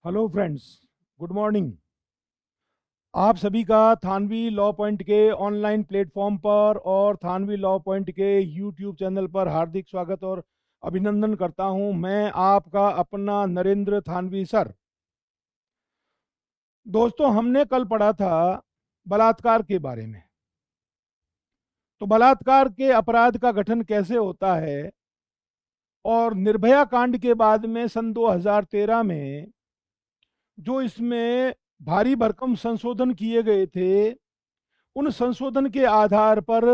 Hello friends, good morning. आप सभी का थानवी लॉ पॉइंट के ऑनलाइन प्लेटफॉर्म पर और थानवी लॉ पॉइंट के यूट्यूब चैनल पर हार्दिक स्वागत और अभिनंदन करता हूं। मैं आपका अपना नरेंद्र थानवी सर। दोस्तों, हमने कल पढ़ा था बलात्कार के बारे में। तो बलात्कार के अपराध का गठन कैसे होता है और निर्भया कांड के बाद में सन 2013 में जो इसमें भारी भरकम संशोधन किए गए थे, उन संशोधन के आधार पर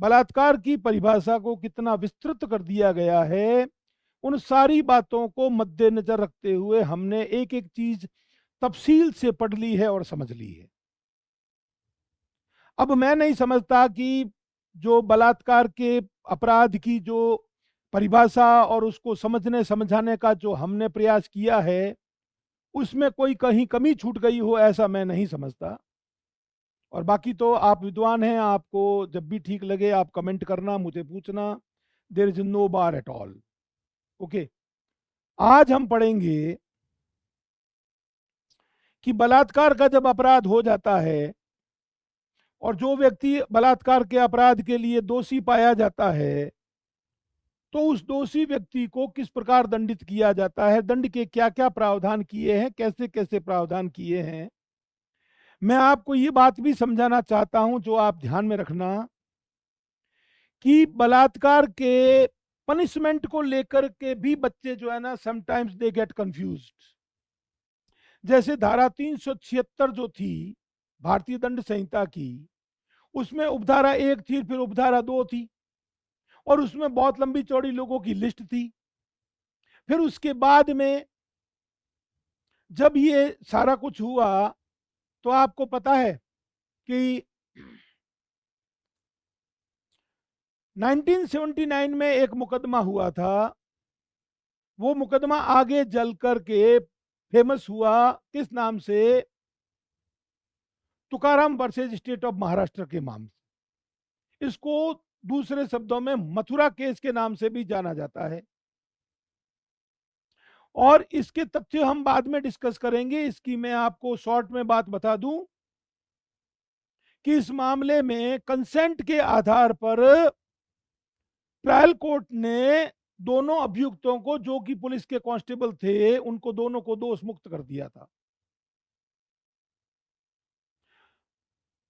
बलात्कार की परिभाषा को कितना विस्तृत कर दिया गया है, उन सारी बातों को मद्देनजर रखते हुए हमने एक एक चीज तफसील से पढ़ ली है और समझ ली है। अब मैं नहीं समझता कि जो बलात्कार के अपराध की जो परिभाषा और उसको समझने समझाने का जो हमने प्रयास किया है, उसमें कोई कहीं कमी छूट गई हो, ऐसा मैं नहीं समझता। और बाकी तो आप विद्वान हैं, आपको जब भी ठीक लगे आप कमेंट करना, मुझे पूछना। There is no bar at all. Okay, आज हम पढ़ेंगे कि बलात्कार का जब अपराध हो जाता है और जो व्यक्ति बलात्कार के अपराध के लिए दोषी पाया जाता है, तो उस दोषी व्यक्ति को किस प्रकार दंडित किया जाता है, दंड के क्या क्या प्रावधान किए हैं, कैसे कैसे प्रावधान किए हैं। मैं आपको ये बात भी समझाना चाहता हूं जो आप ध्यान में रखना, कि बलात्कार के पनिशमेंट को लेकर के भी बच्चे जो है ना, समटाइम्स दे गेट कंफ्यूज्ड। जैसे धारा 376 जो थी भारतीय दंड संहिता की, उसमें उपधारा 1 थी, फिर उपधारा 2 थी, और उसमें बहुत लंबी चौड़ी लोगों की लिस्ट थी। फिर उसके बाद में जब ये सारा कुछ हुआ, तो आपको पता है कि 1979 में एक मुकदमा हुआ था। वो मुकदमा आगे जल करके फेमस हुआ किस नाम से? Tukaram versus state of Maharashtra के नाम से। इसको दूसरे शब्दों में मथुरा केस के नाम से भी जाना जाता है। और इसके तथ्य हम बाद में डिस्कस करेंगे। इसकी मैं आपको शॉर्ट में बात बता दूं कि इस मामले में कंसेंट के आधार पर ट्रायल कोर्ट ने दोनों अभियुक्तों को, जो कि पुलिस के कांस्टेबल थे, उनको दोनों को दोष मुक्त कर दिया था।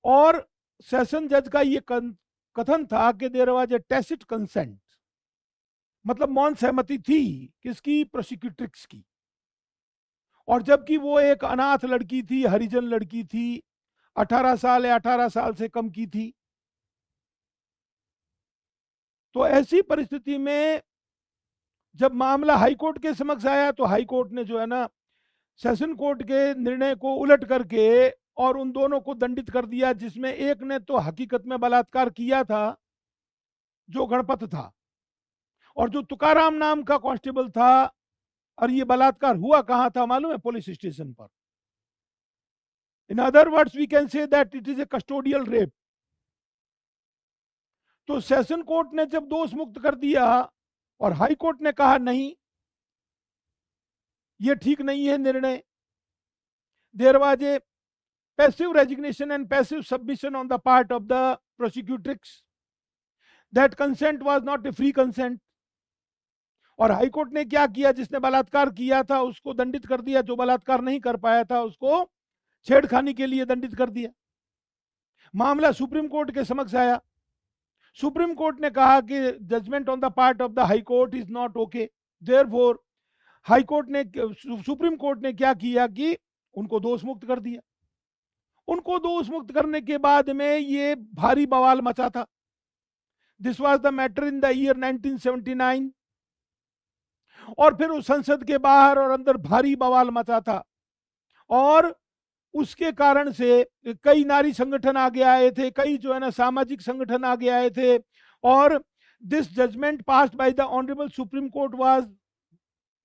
और सेशन जज का ये कथन था कि there was a tacit consent, मतलब मौन सहमति थी किसकी? प्रोसिक्यूट्रिक्स की। और जबकि वो एक अनाथ लड़की थी, हरिजन लड़की थी, 18 साल या 18 साल से कम की थी। तो ऐसी परिस्थिति में जब मामला हाई कोर्ट के समक्ष आया, तो हाई कोर्ट ने जो है ना, सेशन कोर्ट के निर्णय को उलट करके और उन दोनों को दंडित कर दिया, जिसमें एक ने तो हकीकत में बलात्कार किया था, जो गणपत था, और जो तुकाराम नाम का कांस्टेबल था। और ये बलात्कार हुआ कहां था मालूम है? पुलिस स्टेशन पर। In other words we can say that it is a custodial rape. तो सेशन कोर्ट ने जब दोष मुक्त कर दिया और हाई कोर्ट ने कहा नहीं, ये ठीक नहीं है निर्णय, there was a passive resignation and passive submission on the part of the prosecutrix, that consent was not a free consent. और हाई कोर्ट ने क्या किया? जिसने बलात्कार किया था उसको दंडित कर दिया, जो बलात्कार नहीं कर पाया था उसको छेड़खानी के लिए दंडित कर दिया। मामला सुप्रीम कोर्ट के समक्ष आया। सुप्रीम कोर्ट ने कहा कि judgment on the part of the high court is not okay. Therefore high court ने, सुप्रीम कोर्ट ने क्या किया कि उनको दोष मुक्त कर दिया। उनको दोष मुक्त करने के बाद में ये भारी बवाल मचा था। This was the matter in the year 1979। और फिर उस संसद के बाहर और अंदर भारी बवाल मचा था, और उसके कारण से कई नारी संगठन आगे आए थे, कई जो है ना सामाजिक संगठन आगे आए थे। और this judgment passed by the honourable supreme court was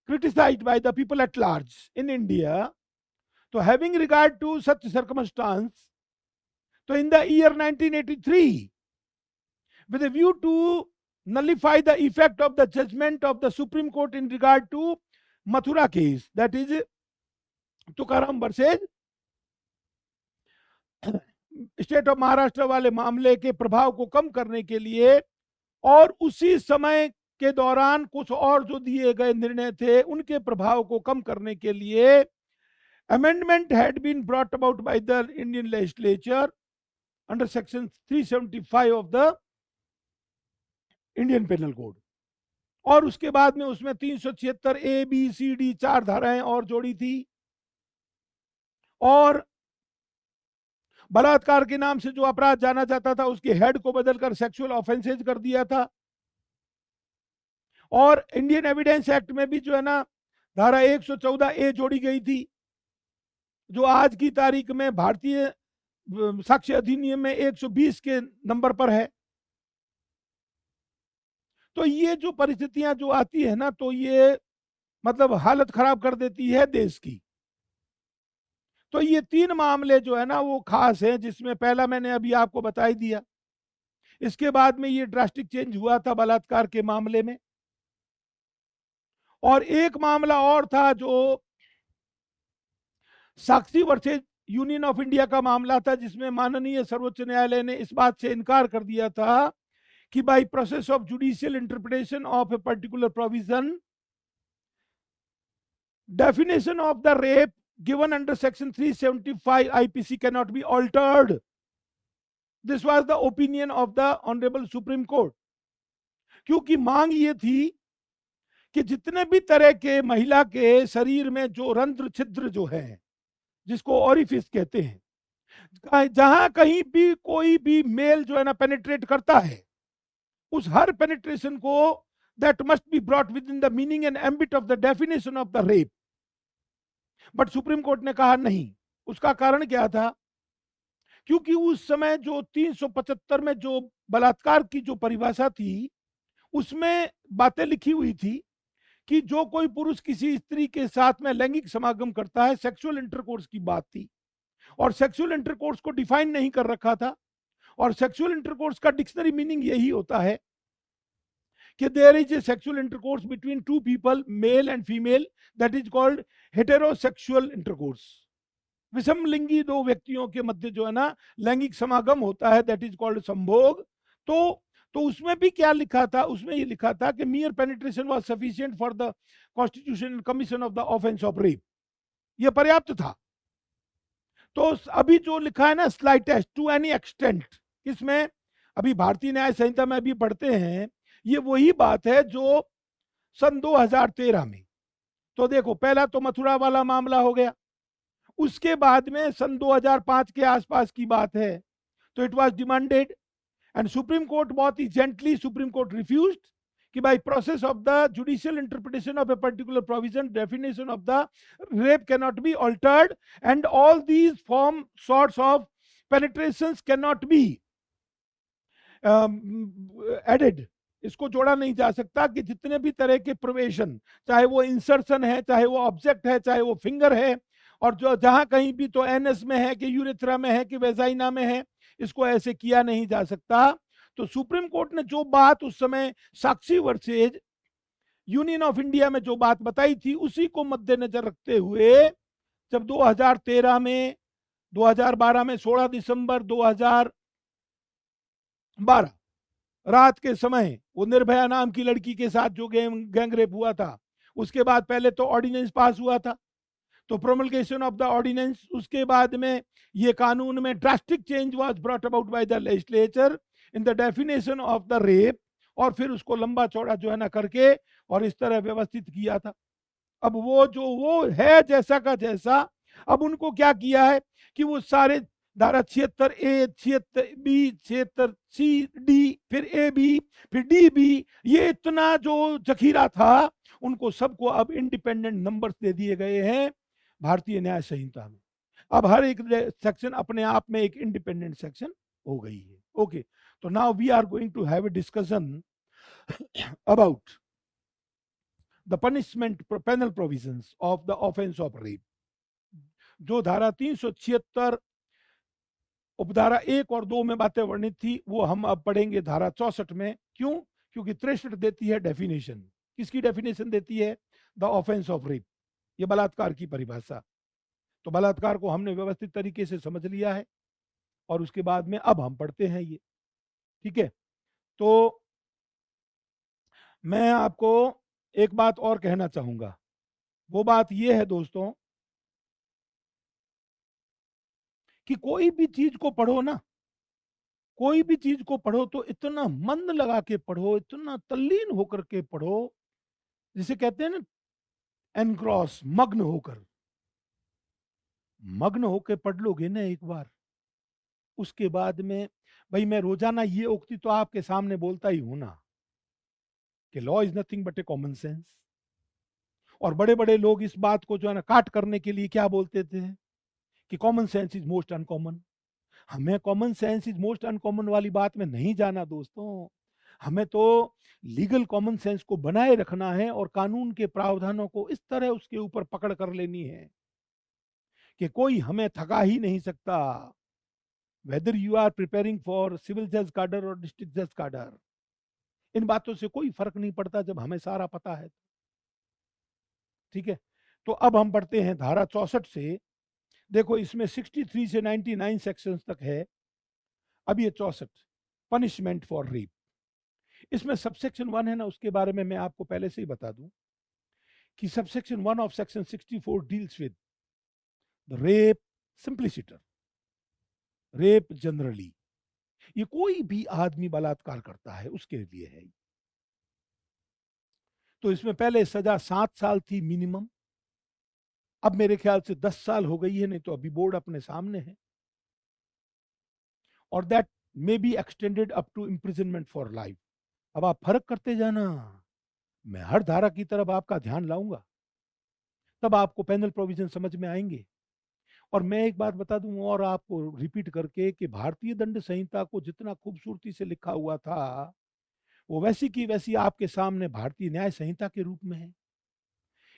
criticized by the people at large in India. So having regard to such circumstance, so in the year 1983, with a view to nullify the effect of the judgment of the Supreme Court in regard to Mathura case, that is Tukaram versus state of Maharashtra वाले मामले के प्रभाव को कम करने के लिए और उसी समय के दौरान कुछ और जो दिए गए निर्णय थे उनके प्रभाव को कम करने के लिए amendment had been brought about by the Indian legislature under section 375 of the Indian Penal Code। और उसके बाद में उसमें 376 ए बी सी डी 4 धाराएं और जोड़ी थी और बलात्कार के नाम से जो अपराध जाना जाता था उसके हेड को बदलकर सेक्सुअल ऑफेंसेज कर दिया था। और इंडियन एविडेंस एक्ट में भी जो है ना धारा 114 ए जोड़ी गई थी जो आज की तारीख में भारतीय साक्ष्य अधिनियम में 120 के नंबर पर है। तो ये जो परिस्थितियां जो आती है ना तो ये मतलब हालत खराब कर देती है देश की। तो ये 3 मामले जो है ना वो खास हैं, जिसमें पहला मैंने अभी आपको बता ही दिया। इसके बाद में ये ड्रास्टिक चेंज हुआ था बलात्कार के मामले में। और एक मामला और था जो साक्षी वर्सेज यूनियन ऑफ इंडिया का मामला था, जिसमें माननीय सर्वोच्च न्यायालय ने इस बात से इनकार कर दिया था कि by process of judicial interpretation of a particular provision definition of the rape given under section 375 IPC cannot be altered. This was the opinion of the Honorable Supreme Court। क्योंकि मांग ये थी कि जितने भी तरह के महिला के शरीर में जो रंध्र छिद्र जो है जिसको ओरिफिस कहते हैं, जहां कहीं भी कोई भी मेल जो है ना पेनिट्रेट करता है, उस हर पेनिट्रेशन को that must be brought within the meaning and ambit of the definition of the rape। But supreme court ने कहा नहीं। उसका कारण क्या था? क्योंकि उस समय जो 375 में जो बलात्कार की जो परिभाषा थी उसमें बातें लिखी हुई थी कि जो कोई पुरुष किसी स्त्री के साथ में लैंगिक समागम करता है, सेक्सुअल इंटरकोर्स की बात थी। और सेक्सुअल इंटरकोर्स को डिफाइन नहीं कर रखा था। और सेक्सुअल इंटरकोर्स का डिक्शनरी मीनिंग यही होता है कि there is a sexual intercourse between 2 people, male and female, that is called heterosexual intercourse. विषम लिंगी 2 व्यक्तियों के मध्य जो है ना लैंगिक समागम होता है, दैट इज कॉल्ड संभोग। तो उसमें भी क्या लिखा था? उसमें ये लिखा था कि मियर penetration was sufficient for the constitutional commission of the offence of rape, ये पर्याप्त था। तो अभी जो लिखा है ना स्लाइटेस्ट टू एनी एक्सटेंट, इसमें अभी भारतीय न्याय संहिता में अभी पढ़ते हैं, ये वही बात है जो सन 2013 में। तो देखो पहला तो मथुरा वाला मामला हो गया, उसके बाद में सन 2005 के आसपास की बात है। तो it was demanded and supreme court बहुत ही जेंटली सुप्रीम कोर्ट रिफ्यूज्ड कि by process of the judicial interpretation of a particular provision definition of the rape can not be altered and all these form sorts of penetrations can not be added. इसको जोड़ा नहीं जा सकता कि जितने भी तरह के प्रोवेशन, चाहे वो इंसर्शन है, चाहे वो ऑब्जेक्ट है, चाहे वो फिंगर है, और जो जहां कहीं भी तो एनएस में है कि यूरेथ्रा में है कि वेजाइना में है, इसको ऐसे किया नहीं जा सकता। तो सुप्रीम कोर्ट ने जो बात उस समय साक्षी वर्सेज यूनियन ऑफ इंडिया में जो बात बताई थी उसी को मद्देनजर रखते हुए जब 2013 में 2012 में 16 दिसंबर 2012 रात के समय वो निर्भया नाम की लड़की के साथ जो गैंग रेप हुआ था, उसके बाद पहले तो ऑर्डिनेंस पास हुआ था, तो प्रोमलगेशन ऑफ द ऑर्डिनेंस, उसके बाद में ये कानून में drastic change was brought about by the legislature in the definition of the rape, और फिर उसको लंबा चौड़ा जो है ना करके और इस तरह व्यवस्थित किया था। अब वो है जैसा का जैसा, अब उनको क्या किया है कि वो सारे धारा 76A, 76B, 76C, फिर AB, फिर DB, ये इतना जो जखीरा था उनको सबको अब इंडिपेंडेंट नंबर्स दे दिए गए हैं भारतीय न्याय संहिता में। अब हर एक सेक्शन अपने आप में एक इंडिपेंडेंट सेक्शन हो गई है। ओके, तो now we are going to have a discussion about the punishment penal provisions of the offence of rape. जो धारा 376 उपधारा 1 और 2 में बातें वर्णित थी वो हम अब पढ़ेंगे धारा 64 में। क्यों? क्योंकि 63 देती है डेफिनेशन। किसकी डेफिनेशन देती है? द ऑफेंस ऑफ रेप, ये बलात्कार की परिभाषा। तो बलात्कार को हमने व्यवस्थित तरीके से समझ लिया है और उसके बाद में अब हम पढ़ते हैं ये, ठीक है। तो मैं आपको एक बात और कहना चाहूंगा, वो बात ये है दोस्तों कि कोई भी चीज को पढ़ो ना, कोई भी चीज को पढ़ो तो इतना मन लगा के पढ़ो, इतना तल्लीन होकर के पढ़ो, जिसे कहते हैं ना एनक्रॉस, मग्न होकर, मग्न होकर पढ़ लोगे ना एक बार, उसके बाद में, भाई मैं रोजाना ये उक्ति तो आपके सामने बोलता ही हूं ना कि law is nothing but A common sense. और बड़े बड़े लोग इस बात को जो है ना काट करने के लिए क्या बोलते थे कि common sense is most uncommon. हमें common sense is most uncommon वाली बात में नहीं जाना दोस्तों, हमें तो लीगल कॉमन सेंस को बनाए रखना है और कानून के प्रावधानों को इस तरह उसके ऊपर पकड़ कर लेनी है कि कोई हमें थका ही नहीं सकता, whether you are preparing for civil जज कार्डर और डिस्ट्रिक्ट जज कार्डर। इन बातों से कोई फर्क नहीं पड़ता जब हमें सारा पता है, ठीक है। तो अब हम पढ़ते हैं धारा 64 से, देखो इसमें 63 से 99 सेक्शंस तक है। अब ये 64 पनिशमेंट फॉर रेप, इसमें सबसेक्शन 1 है ना, उसके बारे में मैं आपको पहले से ही बता दूं कि subsection 1 of section 64 deals with rape simpliciter, rape generally, ये कोई भी आदमी बलात्कार करता है उसके लिए है। तो इसमें पहले सजा 7 साल थी मिनिमम, अब मेरे ख्याल से 10 साल हो गई है, नहीं तो अभी बोर्ड अपने सामने है। और that may be extended up to imprisonment for life. अब आप फर्क करते जाना, मैं हर धारा की तरफ आपका ध्यान लाऊंगा, तब आपको पैनल प्रोविजन समझ में आएंगे। और मैं एक बात बता दूं और आपको रिपीट करके कि भारतीय दंड संहिता को जितना खूबसूरती से लिखा हुआ था वो वैसी की वैसी आपके सामने भारतीय न्याय संहिता के रूप में है।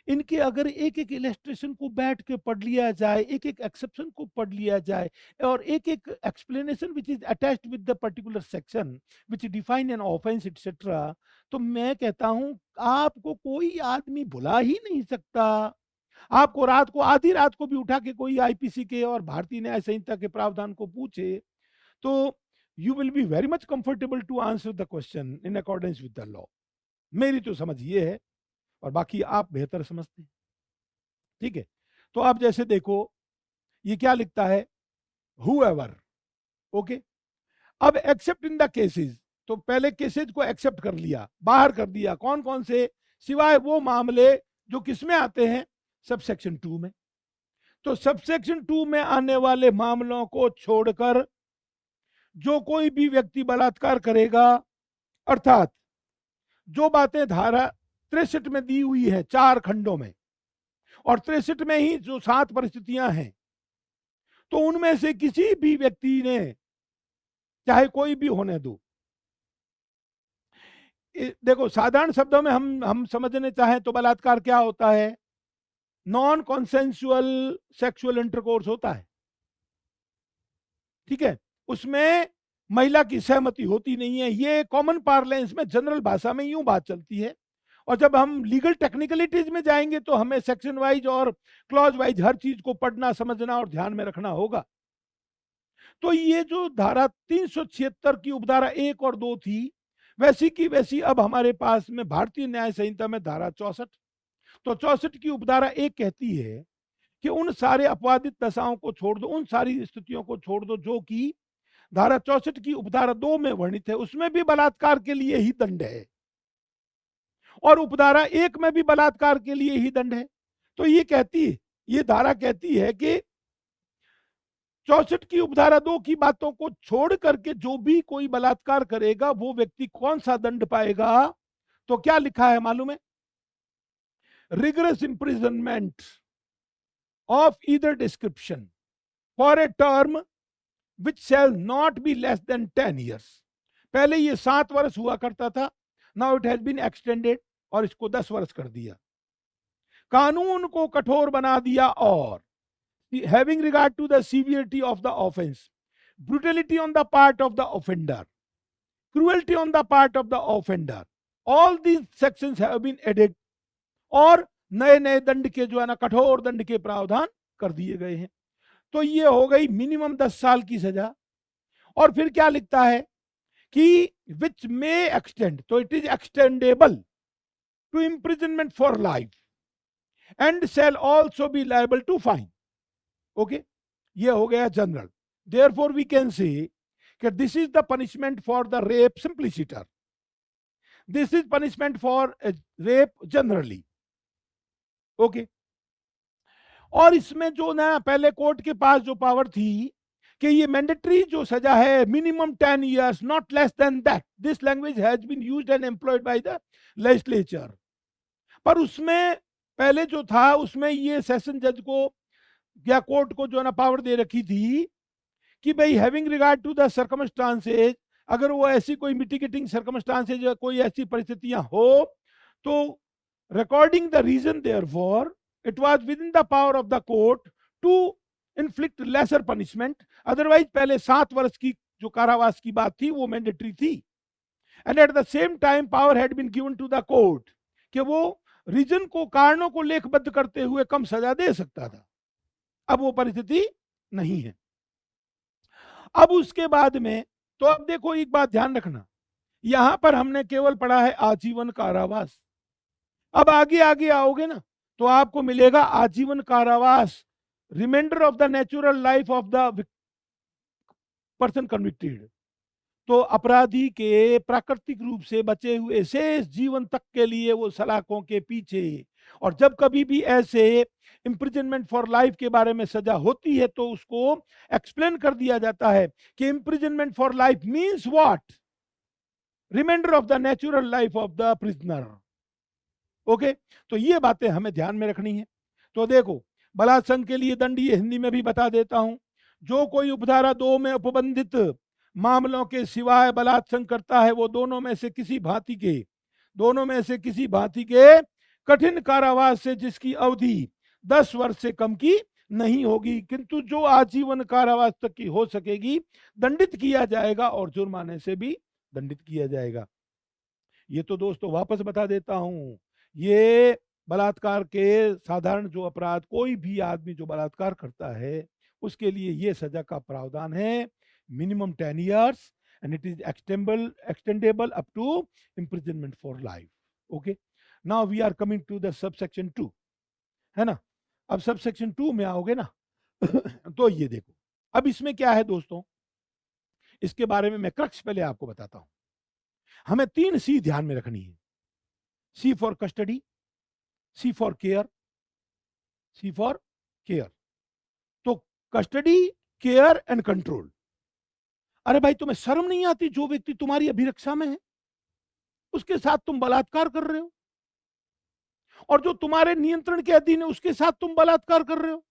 इनके अगर एक एक इलेस्ट्रेशन को बैठ के पढ़ लिया जाए, एक एक एक्सेप्शन को पढ़ लिया जाए और एक एक explanation which is attached with the particular section which define an offence etcetera, तो मैं कहता हूं आपको कोई आदमी भुला ही नहीं सकता। आपको रात को, आधी रात को भी उठा के कोई आईपीसी के और भारतीय न्याय संहिता के प्रावधान को पूछे तो you will be very much comfortable to answer the question in accordance with the law. मेरी तो समझ ये है और बाकी आप बेहतर समझते हैं, ठीक है। तो आप जैसे देखो ये क्या लिखता है, whoever, ओके। अब एक्सेप्ट इन द केसेस, तो पहले केसेज को एक्सेप्ट कर लिया, बाहर कर दिया, कौन कौन से, सिवाय वो मामले जो किसमें आते हैं, सबसेक्शन 2 में। तो सबसेक्शन 2 में आने वाले मामलों को छोड़कर जो कोई भी व्यक्ति बलात्कार करेगा, अर्थात जो बातें धारा 63 में दी हुई है 4 खंडों में, और 63 में ही जो 7 परिस्थितियां हैं, तो उनमें से किसी भी व्यक्ति ने, चाहे कोई भी होने दो, देखो साधारण शब्दों में हम समझने चाहें तो बलात्कार क्या होता है, नॉन कॉन्सेंसुअल सेक्सुअल इंटरकोर्स होता है, ठीक है। उसमें महिला की सहमति होती नहीं है, ये कॉमन पार्लेंस में जनरल भाषा में यूं बात चलती है। और जब हम लीगल टेक्निकलिटीज में जाएंगे तो हमें सेक्शन वाइज और क्लॉज वाइज हर चीज को पढ़ना, समझना और ध्यान में रखना होगा। तो ये जो धारा 376 की उपधारा 1 और 2 थी, वैसी की वैसी अब हमारे पास में भारतीय न्याय संहिता में धारा 64, तो 64 की उपधारा 1 कहती है कि उन सारे अपवादित दशाओं को छोड़ दो, उन सारी स्थितियों को छोड़ दो जो कि धारा 64 की उपधारा 2 में वर्णित है, उसमें भी बलात्कार के लिए ही दंड है और उपधारा 1 में भी बलात्कार के लिए ही दंड है। तो ये कहती है, ये धारा कहती है कि 64 की उपधारा 2 की बातों को छोड़ करके जो भी कोई बलात्कार करेगा वो व्यक्ति कौन सा दंड पाएगा, तो क्या लिखा है मालूम है, rigorous imprisonment of either description for a term which shall not be less than 10 years। पहले ये 7 वर्ष हुआ करता था, now it has been extended और इसको 10 वर्ष कर दिया, कानून को कठोर बना दिया। और having regard to the severity of the offense, brutality on the part of the offender, cruelty on the part of the offender, all these sections have been added। और नए नए दंड के जो है ना, कठोर दंड के प्रावधान कर दिए गए हैं। तो ये हो गई मिनिमम 10 साल की सजा। और फिर क्या लिखता है कि विच मे एक्सटेंड, तो it is extendable to imprisonment for life and shall also be liable to fine. Okay, ये हो गया general. Therefore we can say that this is the punishment for the rape simpliciter, this is punishment for rape generally. Okay, और इसमें जो ना पहले court के पास जो पावर थी कि ये मैंडेटरी जो सजा है minimum 10 years, not less than that, this language has been used and employed by the legislature. पर उसमें पहले जो था उसमें ये सेशन जज को या कोर्ट को जो है ना पावर दे रखी थी कि भाई having regard to the circumstances, अगर वो ऐसी कोई मिटिगेटिंग सर्कमस्टांसेज या कोई ऐसी परिस्थितियां हो तो recording the reason therefore it was within the power of the court to inflict lesser punishment. Otherwise पहले 7 वर्ष की जो कारावास की बात थी वो मैंडेटरी थी। And at the same time power had been given to the court कि वो रीजन को, कारणों को लेखबद्ध करते हुए कम सजा दे सकता था। अब वो परिस्थिति नहीं है। अब उसके बाद में तो अब देखो एक बात ध्यान रखना, यहां पर हमने केवल पढ़ा है आजीवन कारावास। अब आगे आगे आओगे ना तो आपको मिलेगा आजीवन कारावास, remainder of the natural life of the person convicted. तो अपराधी के प्राकृतिक रूप से बचे हुए शेष जीवन तक के लिए वो सलाखों के पीछे। और जब कभी भी ऐसे इम्प्रिजनमेंट फॉर लाइफ के बारे में सजा होती है तो उसको एक्सप्लेन कर दिया जाता है कि imprisonment for life means what, reminder of the natural life of the prisoner. Okay, तो ये बातें हमें ध्यान में रखनी है। तो देखो बलात्संग के लिए दंड ये हिंदी में भी बता देता हूं, जो कोई उपधारा 2 में उपबंधित मामलों के सिवाय बलात्संग करता है वो दोनों में से किसी भांति के कठिन कारावास से जिसकी अवधि 10 वर्ष से कम की नहीं होगी, किंतु जो आजीवन कारावास तक की हो सकेगी, दंडित किया जाएगा और जुर्माने से भी दंडित किया जाएगा। ये तो दोस्तों वापस बता देता हूं, ये बलात्कार के साधारण जो अपराध, कोई भी आदमी जो बलात्कार करता है उसके लिए ये सजा का प्रावधान है minimum 10 years and it is extendable up to imprisonment for life. Okay, now we are coming to the subsection 2, है ना। अब सबसेक्शन 2 में आओगे ना तो ये देखो अब इसमें क्या है दोस्तों, इसके बारे में मैं क्रक्स पहले आपको बताता हूं। हमें 3 सी ध्यान में रखनी है, C for custody, C for care, C for care. तो कस्टडी, केयर एंड कंट्रोल। अरे भाई तुम्हें शर्म नहीं आती, जो व्यक्ति तुम्हारी अभिरक्षा में है उसके साथ तुम बलात्कार कर रहे हो, और जो तुम्हारे नियंत्रण के अधीन है उसके साथ तुम बलात्कार कर रहे हो,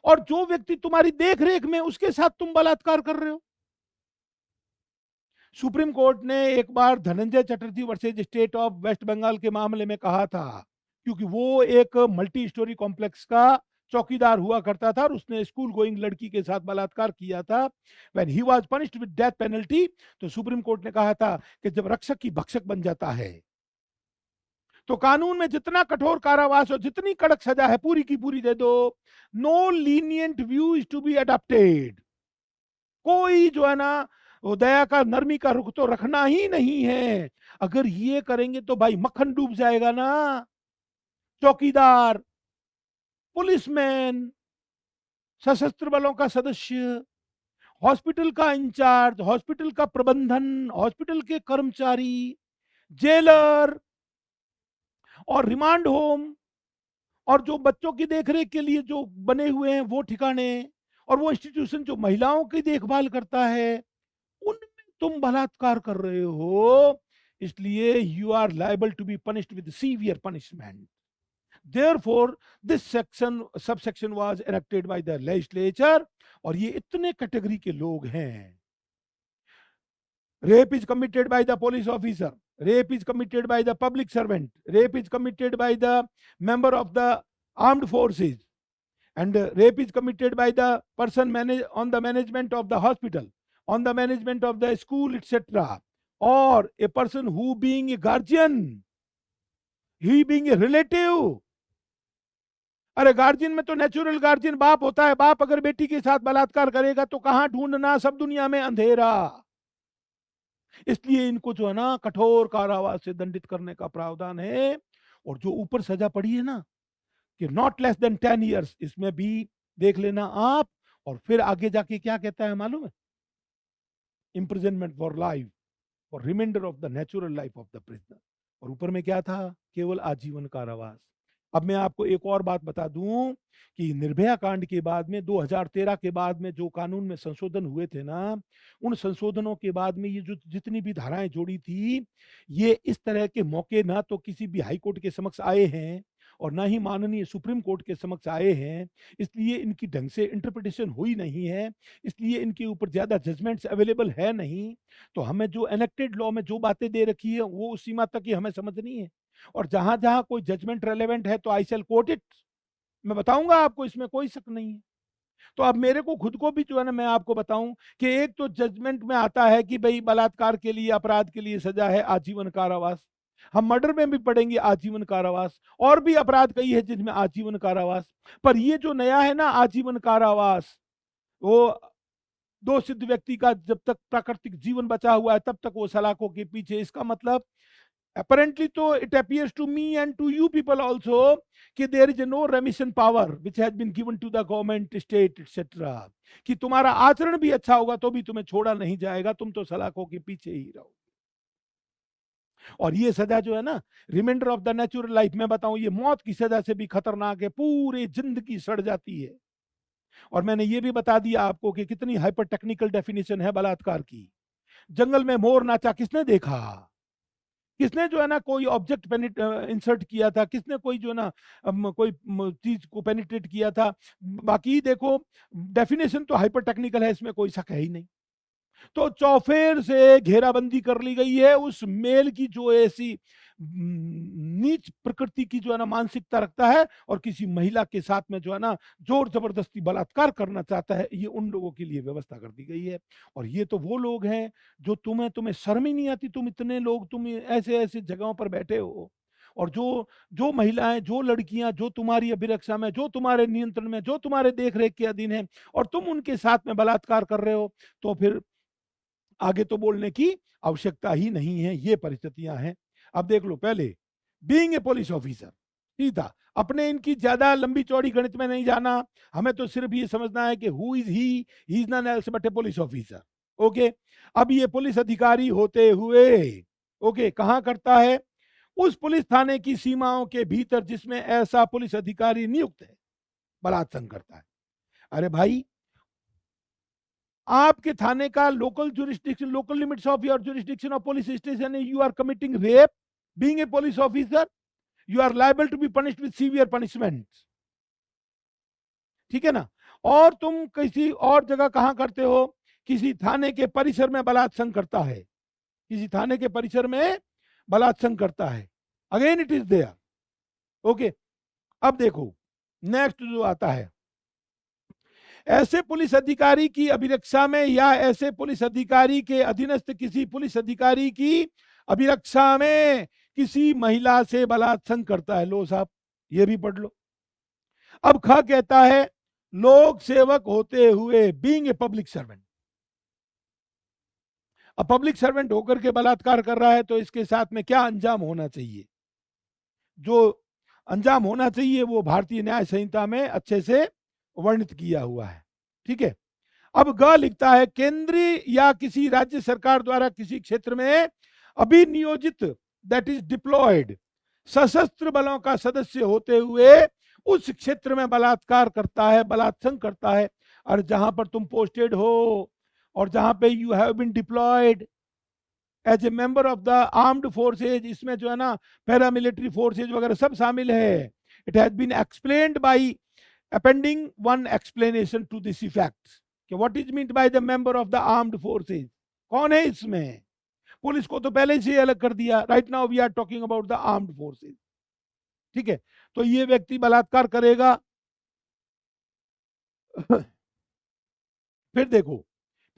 और जो व्यक्ति तुम्हारी देखरेख में उसके साथ तुम बलात्कार कर रहे हो। सुप्रीम कोर्ट ने एक बार Dhananjay Chatterjee versus state of West Bengal के मामले में कहा था, क्योंकि वो एक मल्टी स्टोरी कॉम्प्लेक्स का चौकीदार हुआ करता था और उसने स्कूल गोइंग लड़की के साथ बलात्कार किया था। When he was punished with death penalty, तो सुप्रीम कोर्ट ने कहा था कि जब रक्षक की भक्षक बन जाता है तो कानून में जितना कठोर कारावास और जितनी कड़क सजा है पूरी की पूरी दे दो। No lenient view is to be adopted. कोई जो है ना वो दया का, नरमी का रुख तो रखना ही नहीं है। अगर ये करेंगे तो भाई मक्खन डूब जाएगा ना। चौकीदार, पुलिसमैन, सशस्त्र बलों का सदस्य, हॉस्पिटल का इंचार्ज, हॉस्पिटल का प्रबंधन, हॉस्पिटल के कर्मचारी, जेलर और रिमांड होम, और जो बच्चों की देखरेख के लिए जो बने हुए हैं वो ठिकाने, और वो इंस्टीट्यूशन जो महिलाओं की देखभाल करता है, उनमें तुम बलात्कार कर रहे हो, इसलिए you are liable to be punished with severe punishment. Therefore, this subsection was enacted by the legislature। और ये इतने कैटेगरी के लोग हैं। Rape is committed by the police officer, rape is committed by the public servant, rape is committed by the member of the armed forces, and rape is committed by the person on the management of the hospital, on the management of the school, etc., or a person who being a guardian, he being a relative, अरे guardian में तो natural guardian बाप होता है, बाप अगर बेटी के साथ बलात्कार करेगा तो कहां ढूंढना, सब दुनिया में अंधेरा। इसलिए इनको जो है ना कठोर कारावास से दंडित करने का प्रावधान है। और जो ऊपर सजा पड़ी है ना कि नॉट लेस देन 10 ईयर्स, इसमें भी देख लेना आप। और फिर आगे जाके क्या कहता है मालूम है? इम्प्रिजनमेंट फॉर लाइफ और remainder of the natural life of the prisoner. और ऊपर में क्या था? केवल आजीवन कारावास। अब मैं आपको एक और बात बता दूं कि निर्भया कांड के बाद में 2013 के बाद में जो कानून में संशोधन हुए थे ना, उन संशोधनों के बाद में ये जो जितनी भी धाराएं जोड़ी थी, ये इस तरह के मौके ना तो किसी भी हाई कोर्ट के समक्ष आए हैं और ना ही माननीय सुप्रीम कोर्ट के समक्ष आए हैं। इसलिए इनकी ढंग से इंटरप्रिटेशन हुई नहीं है, इसलिए इनके ऊपर ज्यादा जजमेंट्स अवेलेबल है नहीं। तो हमें जो एनेक्टेड लॉ में जो बातें दे रखी है वो उस सीमा तक ही हमें समझनी है। और जहां जहां कोई जजमेंट रेलेवेंट है तो आई शैल कोट इट, मैं बताऊंगा आपको, इसमें कोई शक नहीं है। तो अब मेरे को खुद को भी जो है ना मैं आपको बताऊं कि एक तो जजमेंट में आता है कि भाई बलात्कार के लिए, अपराध के लिए सजा है आजीवन कारावास। हम मर्डर में भी पढ़ेंगे आजीवन कारावास, और भी अपराध कई है जिनमें आजीवन कारावास। पर ये जो नया है ना आजीवन कारावास, वो दोषित व्यक्ति का जब तक प्राकृतिक जीवन बचा हुआ है तब तक वो सलाखों के पीछे। इसका मतलब apparently तो it appears to me and to you people also कि there is no remission power which has been given to the government, state etc, कि तुम्हारा आचरण भी अच्छा होगा तो भी तुम्हें छोड़ा नहीं जाएगा, तुम तो सलाखों के पीछे ही रहो। और ये सजा जो है ना remainder of the natural life, मैं बताऊं ये मौत की सजा से भी खतरनाक है, पूरी जिंदगी सड़ जाती है। और मैंने ये भी बता दिया आपको कि कितनी हाइपर टेक्निकल डेफिनेशन है बलात्कार की। जंगल में मोर नाचा किसने देखा? किसने जो है ना कोई ऑब्जेक्ट इंसर्ट किया था? किसने कोई जो है ना कोई चीज को पेनिट्रेट किया था? बाकी देखो डेफिनेशन तो हाइपर टेक्निकल है, इसमें कोई शक है ही नहीं। तो चौफेर से घेराबंदी कर ली गई है उस मेल की जो ऐसी नीच प्रकृति की जो है ना मानसिकता रखता है और किसी महिला के साथ में जो है ना जोर जबरदस्ती बलात्कार करना चाहता है, ये उन लोगों के लिए व्यवस्था कर दी गई है। और ये तो वो लोग हैं जो तुम्हें शर्म ही नहीं आती, तुम इतने लोग तुम ऐसे ऐसे जगहों पर बैठे हो, और जो जो महिलाएं, जो लड़कियां जो तुम्हारी अभिरक्षा में, जो तुम्हारे नियंत्रण में, जो तुम्हारे देख रेख के अधीन है, और तुम उनके साथ में बलात्कार कर रहे हो, तो फिर आगे तो बोलने की आवश्यकता ही नहीं है। ये परिस्थितियां हैं। अब देख लो, पहले बीइंग ए पुलिस ऑफिसर, सीधा अपने इनकी ज्यादा लंबी चौड़ी गणित में नहीं जाना, हमें तो सिर्फ ये समझना है कि who is he is non else but A police officer. Okay, अब ये पुलिस अधिकारी होते हुए ओके कहां करता है? उस पुलिस थाने की सीमाओं के भीतर जिसमें ऐसा पुलिस अधिकारी नियुक्त है, बलात्संग करता है। अरे भाई, आपके थाने का local jurisdiction, local limits of your jurisdiction of police station, you are committing rape being a police officer, you are liable to be punished with severe punishment. ठीक है ना? और तुम किसी और जगह कहां करते हो? किसी थाने के परिसर में बलात्संग करता है, किसी थाने के परिसर में बलात्संग करता है, again it is there. Okay, अब देखो नेक्स्ट जो आता है, ऐसे पुलिस अधिकारी की अभिरक्षा में या ऐसे पुलिस अधिकारी के अधीनस्थ किसी पुलिस अधिकारी की अभिरक्षा में किसी महिला से बलात्संग करता है। लो साहब, ये भी पढ़ लो। अब खा कहता है लोक सेवक होते हुए बीइंग ए पब्लिक सर्वेंट। अब पब्लिक सर्वेंट होकर के बलात्कार कर रहा है तो इसके साथ में क्या अंजाम होना चाहिए? जो अंजाम होना चाहिए वो भारतीय न्याय संहिता में अच्छे से वर्णित किया हुआ है। ठीक है, अब ग लिखता है केंद्रीय या किसी राज्य सरकार द्वारा किसी क्षेत्र में अभिनियोजित दैट इज डिप्लॉयड सशस्त्र बलों का सदस्य होते हुए उस क्षेत्र में बलात्कार करता है, बलात्संग करता है। और जहां पर तुम पोस्टेड हो और जहां पे you have been deployed as a member of the armed forces, इसमें जो है ना पैरामिलिट्री फोर्सेज वगैरह सब शामिल है। It has been explained by appending one explanation to this effect कि what is meant by the member of the armed forces, कौन है इसमें? पुलिस को तो पहले से अलग कर दिया। Right now we are talking about the armed forces. ठीक है, तो ये व्यक्ति बलात्कार करेगा। फिर देखो,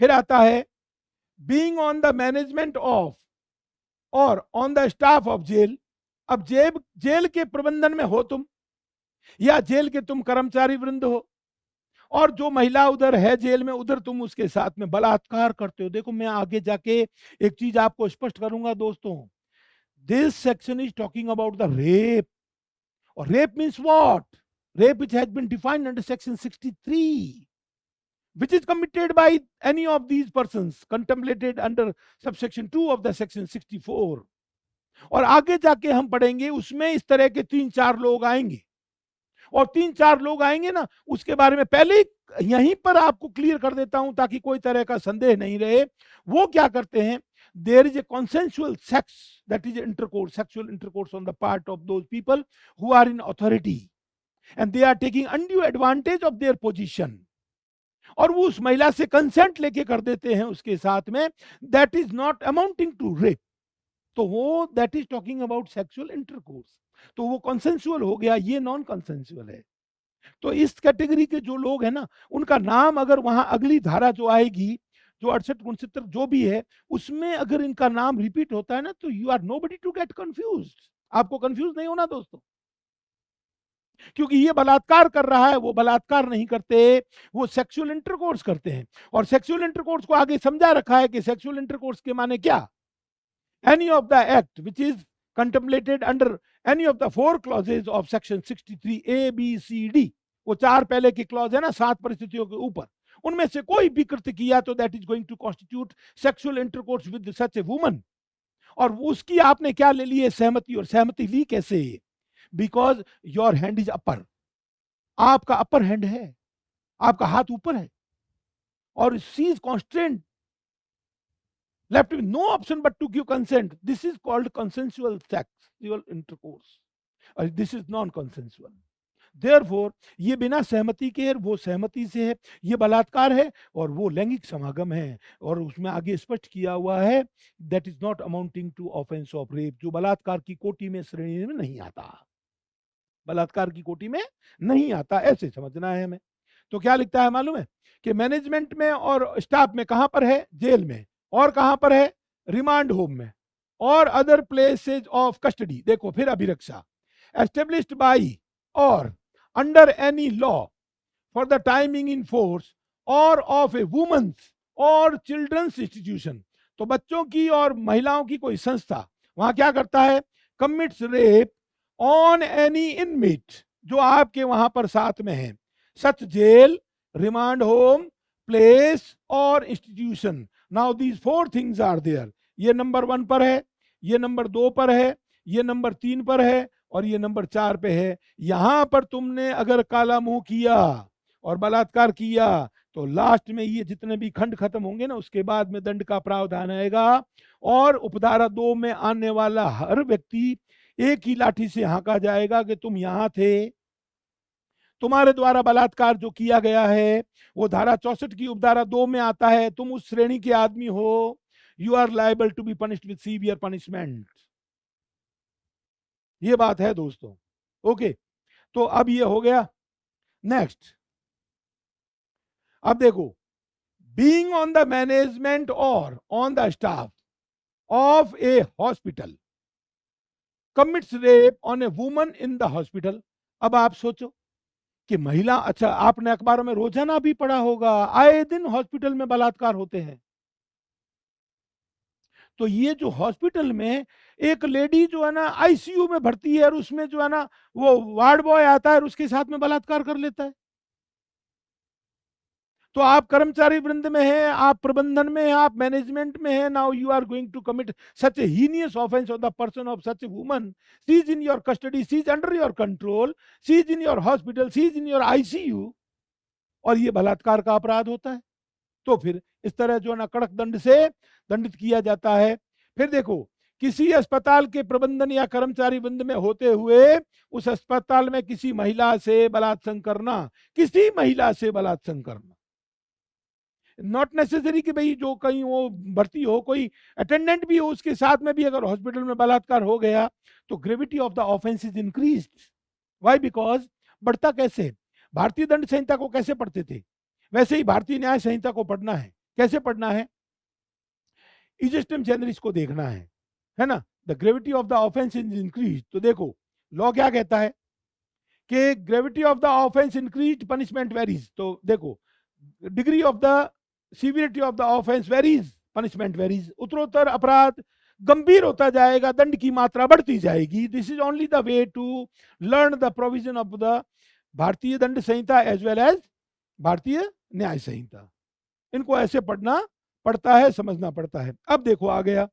फिर आता है being on the management of और on the staff of jail. अब जेल के प्रबंधन में हो तुम, या जेल के तुम कर्मचारी वृंद हो और जो महिला उधर है जेल में, उधर तुम उसके साथ में बलात्कार करते हो। देखो मैं आगे जाके एक चीज आपको स्पष्ट करूंगा दोस्तों, this section is talking about the rape, और rape means what? Rape which has been defined under section 63, which is committed by any of these persons contemplated under subsection 2 of the section 64। और आगे जाके हम पढ़ेंगे उसमें इस तरह के 3-4 लोग आएंगे, और 3-4 लोग आएंगे ना, उसके बारे में पहले ही यहीं पर आपको क्लियर कर देता हूं ताकि कोई तरह का संदेह नहीं रहे। वो क्या करते हैं, there is a consensual sex, that is intercourse, sexual intercourse on the part of those people who are in authority and they are taking undue advantage of their position, और वो उस महिला से कंसेंट लेके कर देते हैं उसके साथ में, that is not amounting to rape. तो वो that is talking about sexual intercourse, तो वो कंसेंसुअल हो गया, ये नॉन कंसेंसुअल है। तो इस कैटेगरी के जो लोग हैं ना, उनका नाम अगर वहां अगली धारा जो आएगी, जो 68-69 जो भी है, उसमें अगर इनका नाम रिपीट होता है ना, तो you are nobody to get confused. आपको कंफ्यूज नहीं होना दोस्तों, क्योंकि ये बलात्कार कर रहा है, वो बलात्कार नहीं करते, वो सेक्सुअल इंटरकोर्स करते हैं। और सेक्सुअल इंटरकोर्स को आगे समझा रखा है कि सेक्सुअल इंटरकोर्स के माने क्या, any of the act which is contemplated under any of the 4 clauses of section 63 A B C D, वो 4 पहले की क्लॉज है ना 7 परिस्थितियों के ऊपर, उनमें से कोई भी कृत्य किया तो that is going to constitute sexual intercourse with such a woman. और उसकी आपने क्या ले ली है, सहमति, और सहमति ली कैसे, because your hand is upper, आपका अपर हैंड है, आपका हाथ ऊपर है, और she is constant, left with no option but to give consent. This is called consensual sexual intercourse, और this is non consensual। Therefore ये बिना सहमति के है, वो सहमति से है, ये बलात्कार है और वो लैंगिक समागम है। और उसमें आगे स्पष्ट किया हुआ है that is not amounting to offence of rape, जो बलात्कार की कोटि में, श्रेणी में नहीं आता, बलात्कार की कोटि में नहीं आता, ऐसे समझना है हमें। तो क्या लिखता है मालूम है कि मैनेजमेंट में और स्टाफ में कहां पर है, जेल में, और कहां पर है, रिमांड होम में, और अदर प्लेसेज ऑफ कस्टडी। देखो फिर अभिरक्षा, एस्टेब्लिश्ड बाई और under any law for the timing in force और ऑफ ए वुमेन्स और चिल्ड्रंस इंस्टीट्यूशन। तो बच्चों की और महिलाओं की कोई संस्था वहां क्या करता है, commits rape on any inmate, जो आपके वहां पर साथ में है, such jail, remand home, place और institution. Now these 4 things are there. ये नंबर 1 पर है, ये नंबर 2 पर है, ये नंबर 3 पर है, और ये नंबर 4 पे है। यहां पर तुमने अगर काला मुंह किया और बलात्कार किया तो लास्ट में ये जितने भी खंड खत्म होंगे ना, उसके बाद में दंड का प्रावधान आएगा, और उपधारा 2 में आने वाला हर व्यक्ति एक ही लाठी से हांका जाएगा कि तुम यहां थे, तुम्हारे द्वारा बलात्कार जो किया गया है वो धारा 64 की उपधारा 2 में आता है, तुम उस श्रेणी के आदमी हो, you are liable to be punished with severe punishment. ये बात है दोस्तों, ओके। तो अब ये हो गया। नेक्स्ट, अब देखो, बीइंग ऑन द मैनेजमेंट और on the staff of A hospital commits rape on a woman in the hospital. अब आप सोचो कि महिला, अच्छा आपने अखबारों में रोजाना भी पढ़ा होगा, आए दिन हॉस्पिटल में बलात्कार होते हैं। तो ये जो हॉस्पिटल में एक लेडी जो है ना आईसीयू में भर्ती है, और उसमें जो है ना वो वार्ड बॉय आता है और उसके साथ में बलात्कार कर लेता है। तो आप कर्मचारी वृंद में हैं, आप प्रबंधन में हैं, आप मैनेजमेंट में हैं, now you are going to commit such a heinous offence of the person of such a woman, she is in your custody, she is under your control, she is in your hospital, she is in your ICU, और ये बलात्कार का अपराध होता है। तो फिर इस तरह जो है ना कड़क दंड से दंडित किया जाता है। फिर देखो, किसी अस्पताल के प्रबंधन या कर्मचारी वृंद में होते हुए उस अस्पताल में किसी महिला से बलात्संग करना, किसी महिला से बलात्संग करना, नॉट नेसेसरी कि भाई जो कहीं वो भर्ती हो, कोई अटेंडेंट भी हो उसके साथ में भी अगर हॉस्पिटल में बलात्कार हो गया तो gravity of the offence is increased. Why? Because बढ़ता कैसे, भारतीय दंड संहिता को कैसे पढ़ते थे वैसे ही भारतीय न्याय संहिता को पढ़ना है। कैसे पढ़ना है? इजस्टम जेनरिस को देखना है ना। The gravity of the offence is increase. तो देखो लॉ क्या कहता है कि gravity of the offence increase, punishment varies. तो देखो, degree of the severity of the offence varies, punishment varies. उत्तरोत्तर अपराध गंभीर होता जाएगा, दंड की मात्रा बढ़ती जाएगी। This is only the way to learn the provision of the Bharatiya Dand Samhita as well as भारतीय न्याय संहिता। इनको ऐसे पढ़ना पड़ता है, समझना पड़ता है। अब देखो आ गया,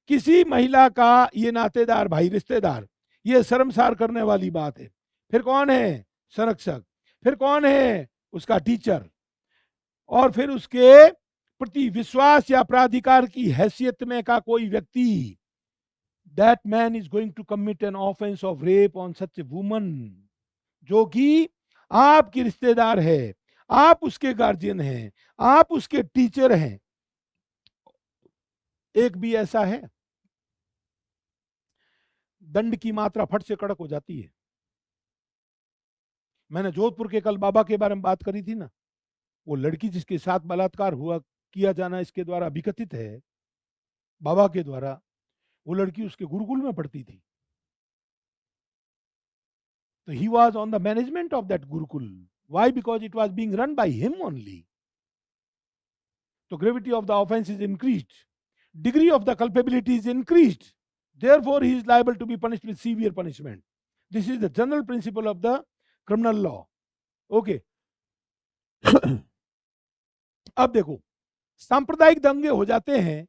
किसी महिला का ये नातेदार भाई, रिश्तेदार, ये शर्मसार करने वाली बात है। फिर कौन है? संरक्षक। फिर कौन है? उसका टीचर। और फिर उसके प्रति विश्वास या प्राधिकार की हैसियत में का कोई व्यक्ति, that man is going to commit an offence of rape on such a woman, जो कि आपकी रिश्तेदार है, आप उसके गार्जियन हैं, आप उसके टीचर हैं। एक भी ऐसा है, दंड की मात्रा फट से कड़क हो जाती है। मैंने जोधपुर के कल बाबा के बारे में बात करी थी ना, वो लड़की जिसके साथ बलात्कार हुआ किया जाना इसके द्वारा विकथित है, बाबा के द्वारा, वो लड़की उसके गुरुकुल में पढ़ती थी। तो he was on the management of that gurukul. Why? Because it was being run by him only. So gravity of the offense is increased, degree of the culpability is increased, therefore he is liable to be punished with severe punishment. This is the general principle of the criminal law. Okay. अब देखो, सांप्रदायिक दंगे हो जाते हैं,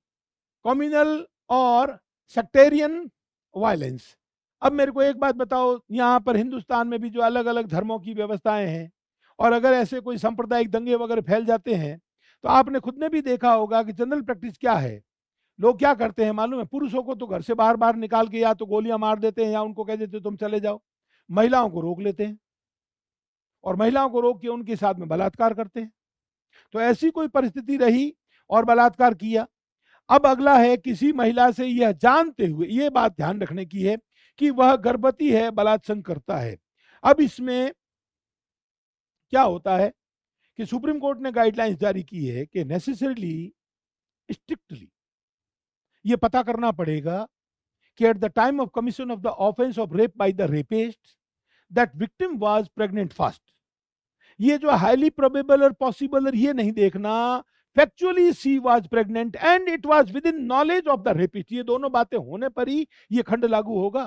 communal और sectarian violence. अब मेरे को एक बात बताओ, यहाँ पर हिंदुस्तान में भी जो अलग अलग धर्मों की व्यवस्थाएं हैं, और अगर ऐसे कोई सांप्रदायिक दंगे वगैरह फैल जाते हैं, तो आपने खुद ने भी देखा होगा कि जनरल प्रैक्टिस क्या है। लोग क्या करते हैं मालूम है? पुरुषों को तो घर से बाहर बाहर निकाल के या तो गोलियां मार देते हैं या उनको कह देते तुम चले जाओ। महिलाओं को रोक लेते हैं और महिलाओं को रोक के उनके साथ में बलात्कार करते हैं। तो ऐसी कोई परिस्थिति रही और बलात्कार किया। अब अगला है, किसी महिला से यह जानते हुए, ये बात ध्यान रखने की है कि वह गर्भवती है, बलात्संग करता है। अब इसमें क्या होता है कि सुप्रीम कोर्ट ने गाइडलाइंस जारी की है कि नेसेसरीली, स्ट्रिक्टली ये पता करना पड़ेगा कि eight the time of commission of the offence of rape by the rapist that victim was pregnant first. ये जो हाईली प्रोबेबल और पॉसिबल, ये नहीं देखना, factually she was pregnant and it was with in knowledge of the rapist. ये दोनों बातें होने पर ही ये खंड लागू होगा।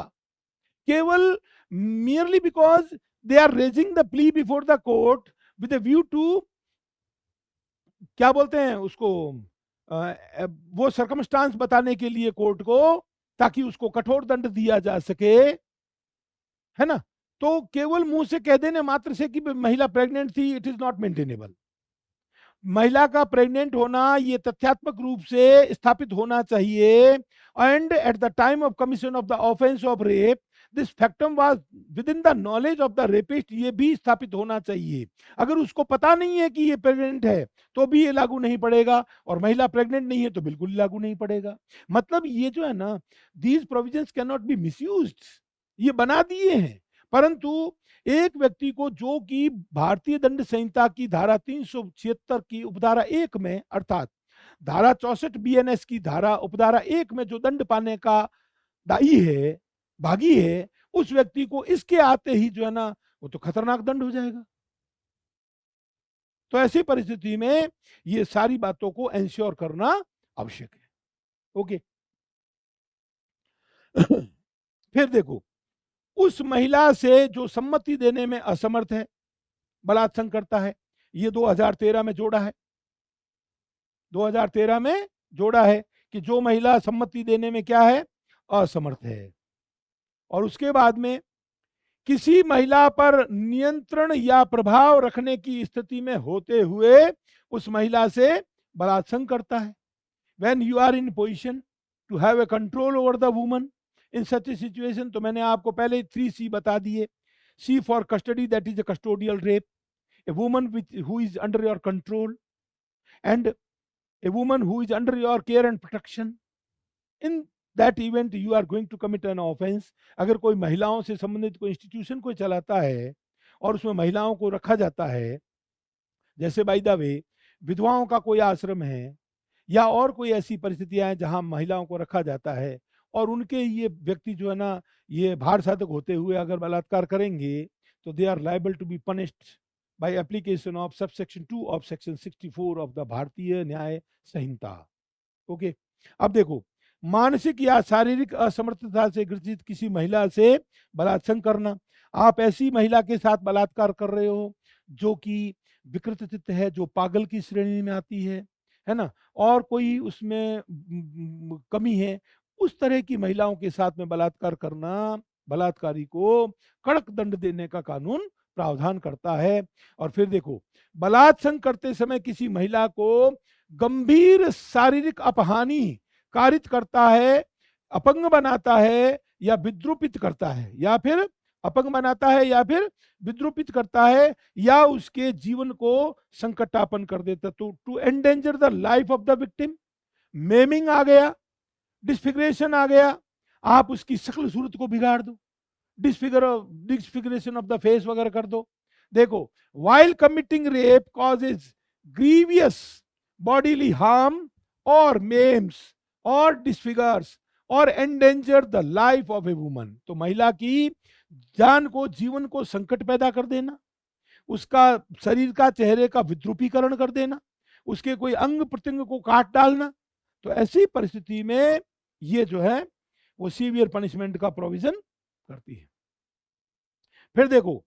केवल merely because they are raising the plea before the court with a view to, क्या बोलते हैं उसको, वो सर्कमस्टांस बताने के लिए कोर्ट को, ताकि उसको कठोर दंड दिया जा सके, है ना। तो केवल मुंह से कह देने मात्र से कि महिला प्रेग्नेंट थी, इट इज नॉट मेंटेनेबल। महिला का प्रेग्नेंट होना ये तथ्यात्मक रूप से स्थापित होना चाहिए, and at the time of commission of the offence of rape this factum was within the knowledge of the rapist, ये भी स्थापित होना चाहिए। अगर उसको पता नहीं है कि ये प्रेग्नेंट है तो भी ये लागू नहीं पड़ेगा, और महिला प्रेग्नेंट नहीं है तो बिल्कुल लागू नहीं पड़ेगा। मतलब ये जो है ना, these provisions can not B misused, ये बना दिए हैं। परंतु एक व्यक्ति को, जो कि भारतीय दंड संहिता की धारा 376 की उपधारा 1 में, अर्थात धारा 64 बीएनएस की धारा उपधारा 1 में जो दंड पाने का दायी है, भागी है, उस व्यक्ति को इसके आते ही जो है ना, वो तो खतरनाक दंड हो जाएगा। तो ऐसी परिस्थिति में ये सारी बातों को एंश्योर करना आवश्यक है। ओके। फिर देखो, उस महिला से जो सम्मति देने में असमर्थ है, बलात्संग करता है, ये 2013 में जोड़ा है, 2013 में जोड़ा है कि जो महिला सम्मति देने में क्या है, असमर्थ है। और उसके बाद में किसी महिला पर नियंत्रण या प्रभाव रखने की स्थिति में होते हुए उस महिला से बलात्संग करता है। When you are in position to have a control over the woman in such a situation, तो मैंने आपको पहले 3C बता दिए। C for custody, that is a custodial rape, a woman who is under your control, and a woman who is under your care and protection. In that event you are going to commit an offense. अगर कोई महिलाओं से संबंधित कोई institution कोई चलाता है और उसमें महिलाओं को रखा जाता है, जैसे बाय द वे विधवाओं का कोई आश्रम है या और कोई ऐसी परिस्थितियां हैं जहां महिलाओं को रखा जाता है, और उनके ये व्यक्ति जो है ना, ये भार साधक होते हुए अगर बलात्कार करेंगे, तो they are liable to be punished by application of subsection 2 of section 64 of the Bharatiya Nyaya Samhita. Okay, अब देखो, मानसिक या शारीरिक असमर्थता से ग्रसित किसी महिला से बलात्संग करना। आप ऐसी महिला के साथ बलात्कार कर रहे हो जो कि विकृत चित्त है, जो पागल की श्रेणी में आती है ना, और कोई उसमें कमी है, उस तरह की महिलाओं के साथ में बलात्कार करना, बलात्कारी को कड़क दंड देने का कानून प्रावधान करता है। और फिर देखो, बलात्संग करते समय किसी महिला को गंभीर शारीरिक अपहानि कारित करता है, अपंग बनाता है या विद्रूपित करता है, या फिर अपंग बनाता है या फिर विद्रूपित करता है, या उसके जीवन को संकटापन्न कर देता, तो to endanger the life of the victim, maiming आ गया, डिस्फिगरेशन आ गया, आप उसकी शक्ल सूरत को बिगाड़ दो, डिस्फिगरेशन ऑफ द फेस वगैरह कर दो। देखो, while committing rape causes grievous bodily harm or maims or disfigures or endanger the life of a woman, तो महिला की जान को, जीवन को संकट पैदा कर देना, उसका शरीर का, चेहरे का विद्रूपीकरण कर देना, उसके कोई अंग प्रत्यंग को काट डालना, तो ऐसी परिस्थिति में ये जो है वो सीवियर पनिशमेंट का प्रोविजन करती है। फिर देखो,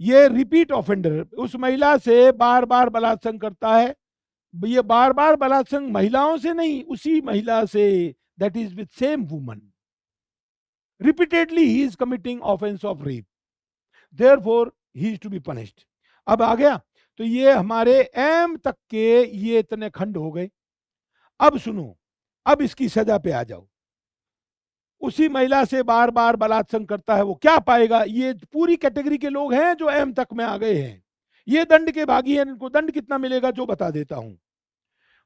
ये रिपीट ऑफेंडर, उस महिला से बार बार बलात्संग करता है, ये बार बार बलात्संग महिलाओं से नहीं, उसी महिला से, that is with same woman, repeatedly he is committing offence of rape, therefore he is to be punished. अब आ गया, तो ये हमारे एम तक के ये इतने खंड हो गए। अब सुनो, अब इसकी सजा पे आ जाओ। उसी महिला से बार बार बलात्संग करता है, वो क्या पाएगा? ये पूरी कैटेगरी के लोग हैं जो एम तक में आ गए हैं, ये दंड के भागी हैं, इनको दंड कितना मिलेगा जो बता देता हूं।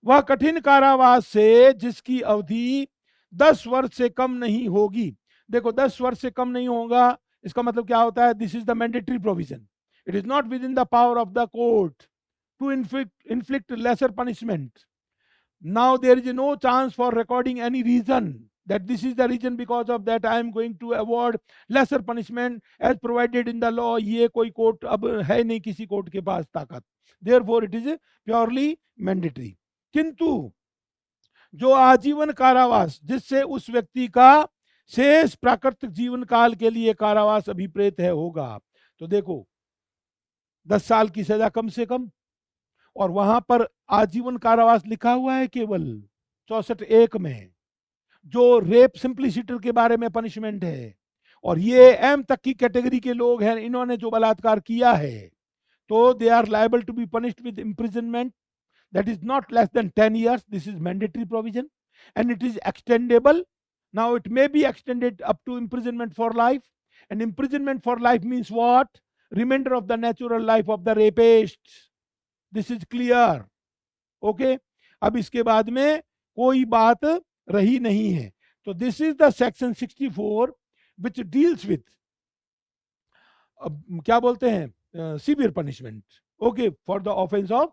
वह कठिन कारावास से जिसकी अवधि 10 वर्ष से कम नहीं होगी। देखो, 10 वर्ष से कम नहीं होगा, इसका मतलब क्या होता है? This is the mandatory provision, it is not within the power of the court to inflict lesser punishment. Now there is no chance for recording any reason that this is the reason, because of that I am going to award lesser punishment as provided in the law. ये कोई court अब है नहीं, किसी court के पास ताकत, therefore it is purely mandatory. किंतु जो आजीवन कारावास, जिससे उस व्यक्ति का शेष प्राकृतिक जीवन काल के लिए कारावास अभिप्रेत है, होगा, तो देखो 10 साल की सजा कम से कम, और वहां पर आजीवन कारावास लिखा हुआ है केवल 64(1) में, जो रेप सिंप्लिसिटर के बारे में पनिशमेंट है। और ये एम तक की कैटेगरी के लोग हैं, इन्होंने जो बलात्कार किया है, तो they are liable to be punished with imprisonment that is not less than 10 years. This is mandatory provision and it is extendable. Now it may be extended up to imprisonment for life, and imprisonment for life means what? Remainder of the natural life of the rapist. This is clear. Okay, अब इसके बाद में कोई बात रही नहीं है। तो this is the section 64 which deals with क्या बोलते हैं, severe punishment, okay, for the offense of।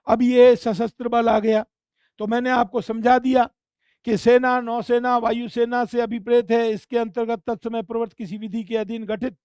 अब ये सशस्त्र बल आ गया, तो मैंने आपको समझा दिया कि सेना, नौसेना, वायुसेना से अभिप्रेत है। इसके अंतर्गत तत्समय प्रवृत्त किसी विधि के अधीन गठित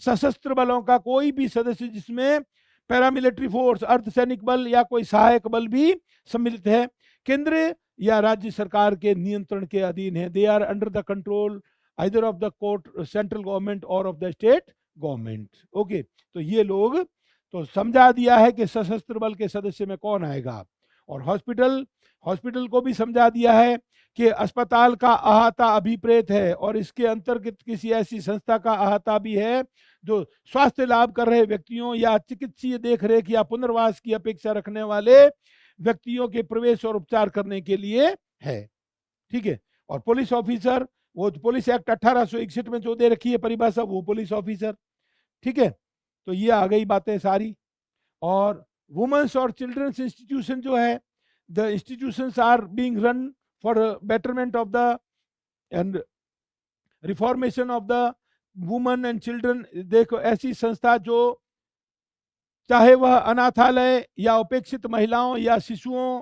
सशस्त्र बलों का कोई भी सदस्य जिसमें पैरामिलिट्री फोर्स, अर्धसैनिक बल या कोई सहायक बल भी सम्मिलित है, केंद्र या राज्य सरकार के नियंत्रण के अधीन है। They are under the control either of the court, central government और of the state government. Okay, तो ये लोग तो समझा दिया है कि सशस्त्र बल के सदस्य में कौन आएगा। और हॉस्पिटल को भी समझा दिया है कि अस्पताल का अहाता अभिप्रेत है, और इसके अंतर्गत किसी ऐसी संस्था का अहाता भी है जो स्वास्थ्य लाभ कर रहे व्यक्तियों या चिकित्सीय देखरेख या पुनर्वास की अपेक्षा रखने वाले व्यक्तियों के प्रवेश और उपचार करने के लिए है। ठीक है, और पुलिस ऑफिसर, वो पुलिस एक्ट 1861 में जो दे रखी है परिभाषा, वो पुलिस ऑफिसर। ठीक है, तो ये आ गई बातें सारी। और वुमेन्स और चिल्ड्रंस इंस्टीट्यूशन जो है, the institutions are being run for betterment of the and reformation of the women and children. देखो, ऐसी संस्था जो चाहे वह अनाथालय या उपेक्षित महिलाओं या शिशुओं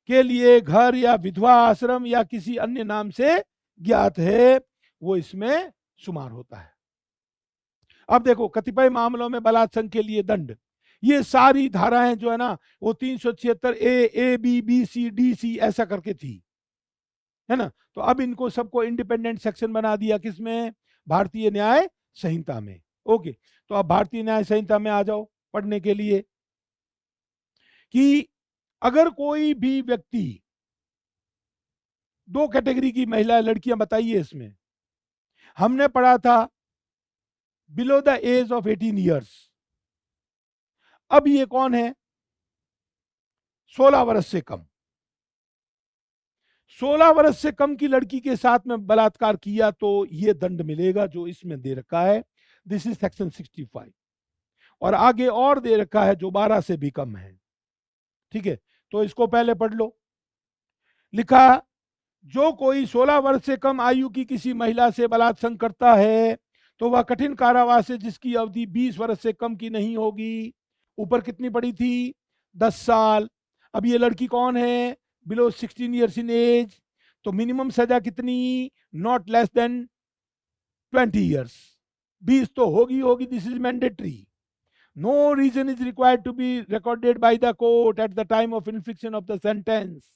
के लिए घर या विधवा आश्रम या किसी अन्य नाम से ज्ञात है, वो इसमें शुमार होता है। अब देखो कतिपय मामलों में बलात्संग के लिए दंड, ये सारी धाराएं जो है ना वो 376 A B B C D C ऐसा करके थी, है ना। तो अब इनको सबको इंडिपेंडेंट सेक्शन बना दिया, किसमें, भारतीय न्याय संहिता में। ओके, तो अब भारतीय न्याय संहिता में आ जाओ पढ़ने के लिए कि अगर कोई भी व्यक्ति, दो कैटेगरी की महिला लड़कियां बताइए इसमें, हमने पढ़ा था below the age of 18 years, अब ये कौन है, 16 वर्ष से कम। 16 वर्ष से कम की लड़की के साथ में बलात्कार किया तो ये दंड मिलेगा जो इसमें दे रखा है, दिस इज सेक्शन 65। और आगे और दे रखा है जो 12 से भी कम है, ठीक है। तो इसको पहले पढ़ लो। लिखा, जो कोई 16 वर्ष से कम आयु की किसी महिला से बलात्संग करता है तो वह कठिन कारावास है जिसकी अवधि 20 वर्ष से कम की नहीं होगी। ऊपर कितनी पड़ी थी, 10 साल। अब ये लड़की कौन है, बिलो 16 ईयर्स इन एज, तो मिनिमम सजा कितनी, नॉट लेस देन 20 ईयर्स, 20 तो होगी होगी, this is mandatory. No reason is required to be recorded by the court at the time of infliction of the sentence.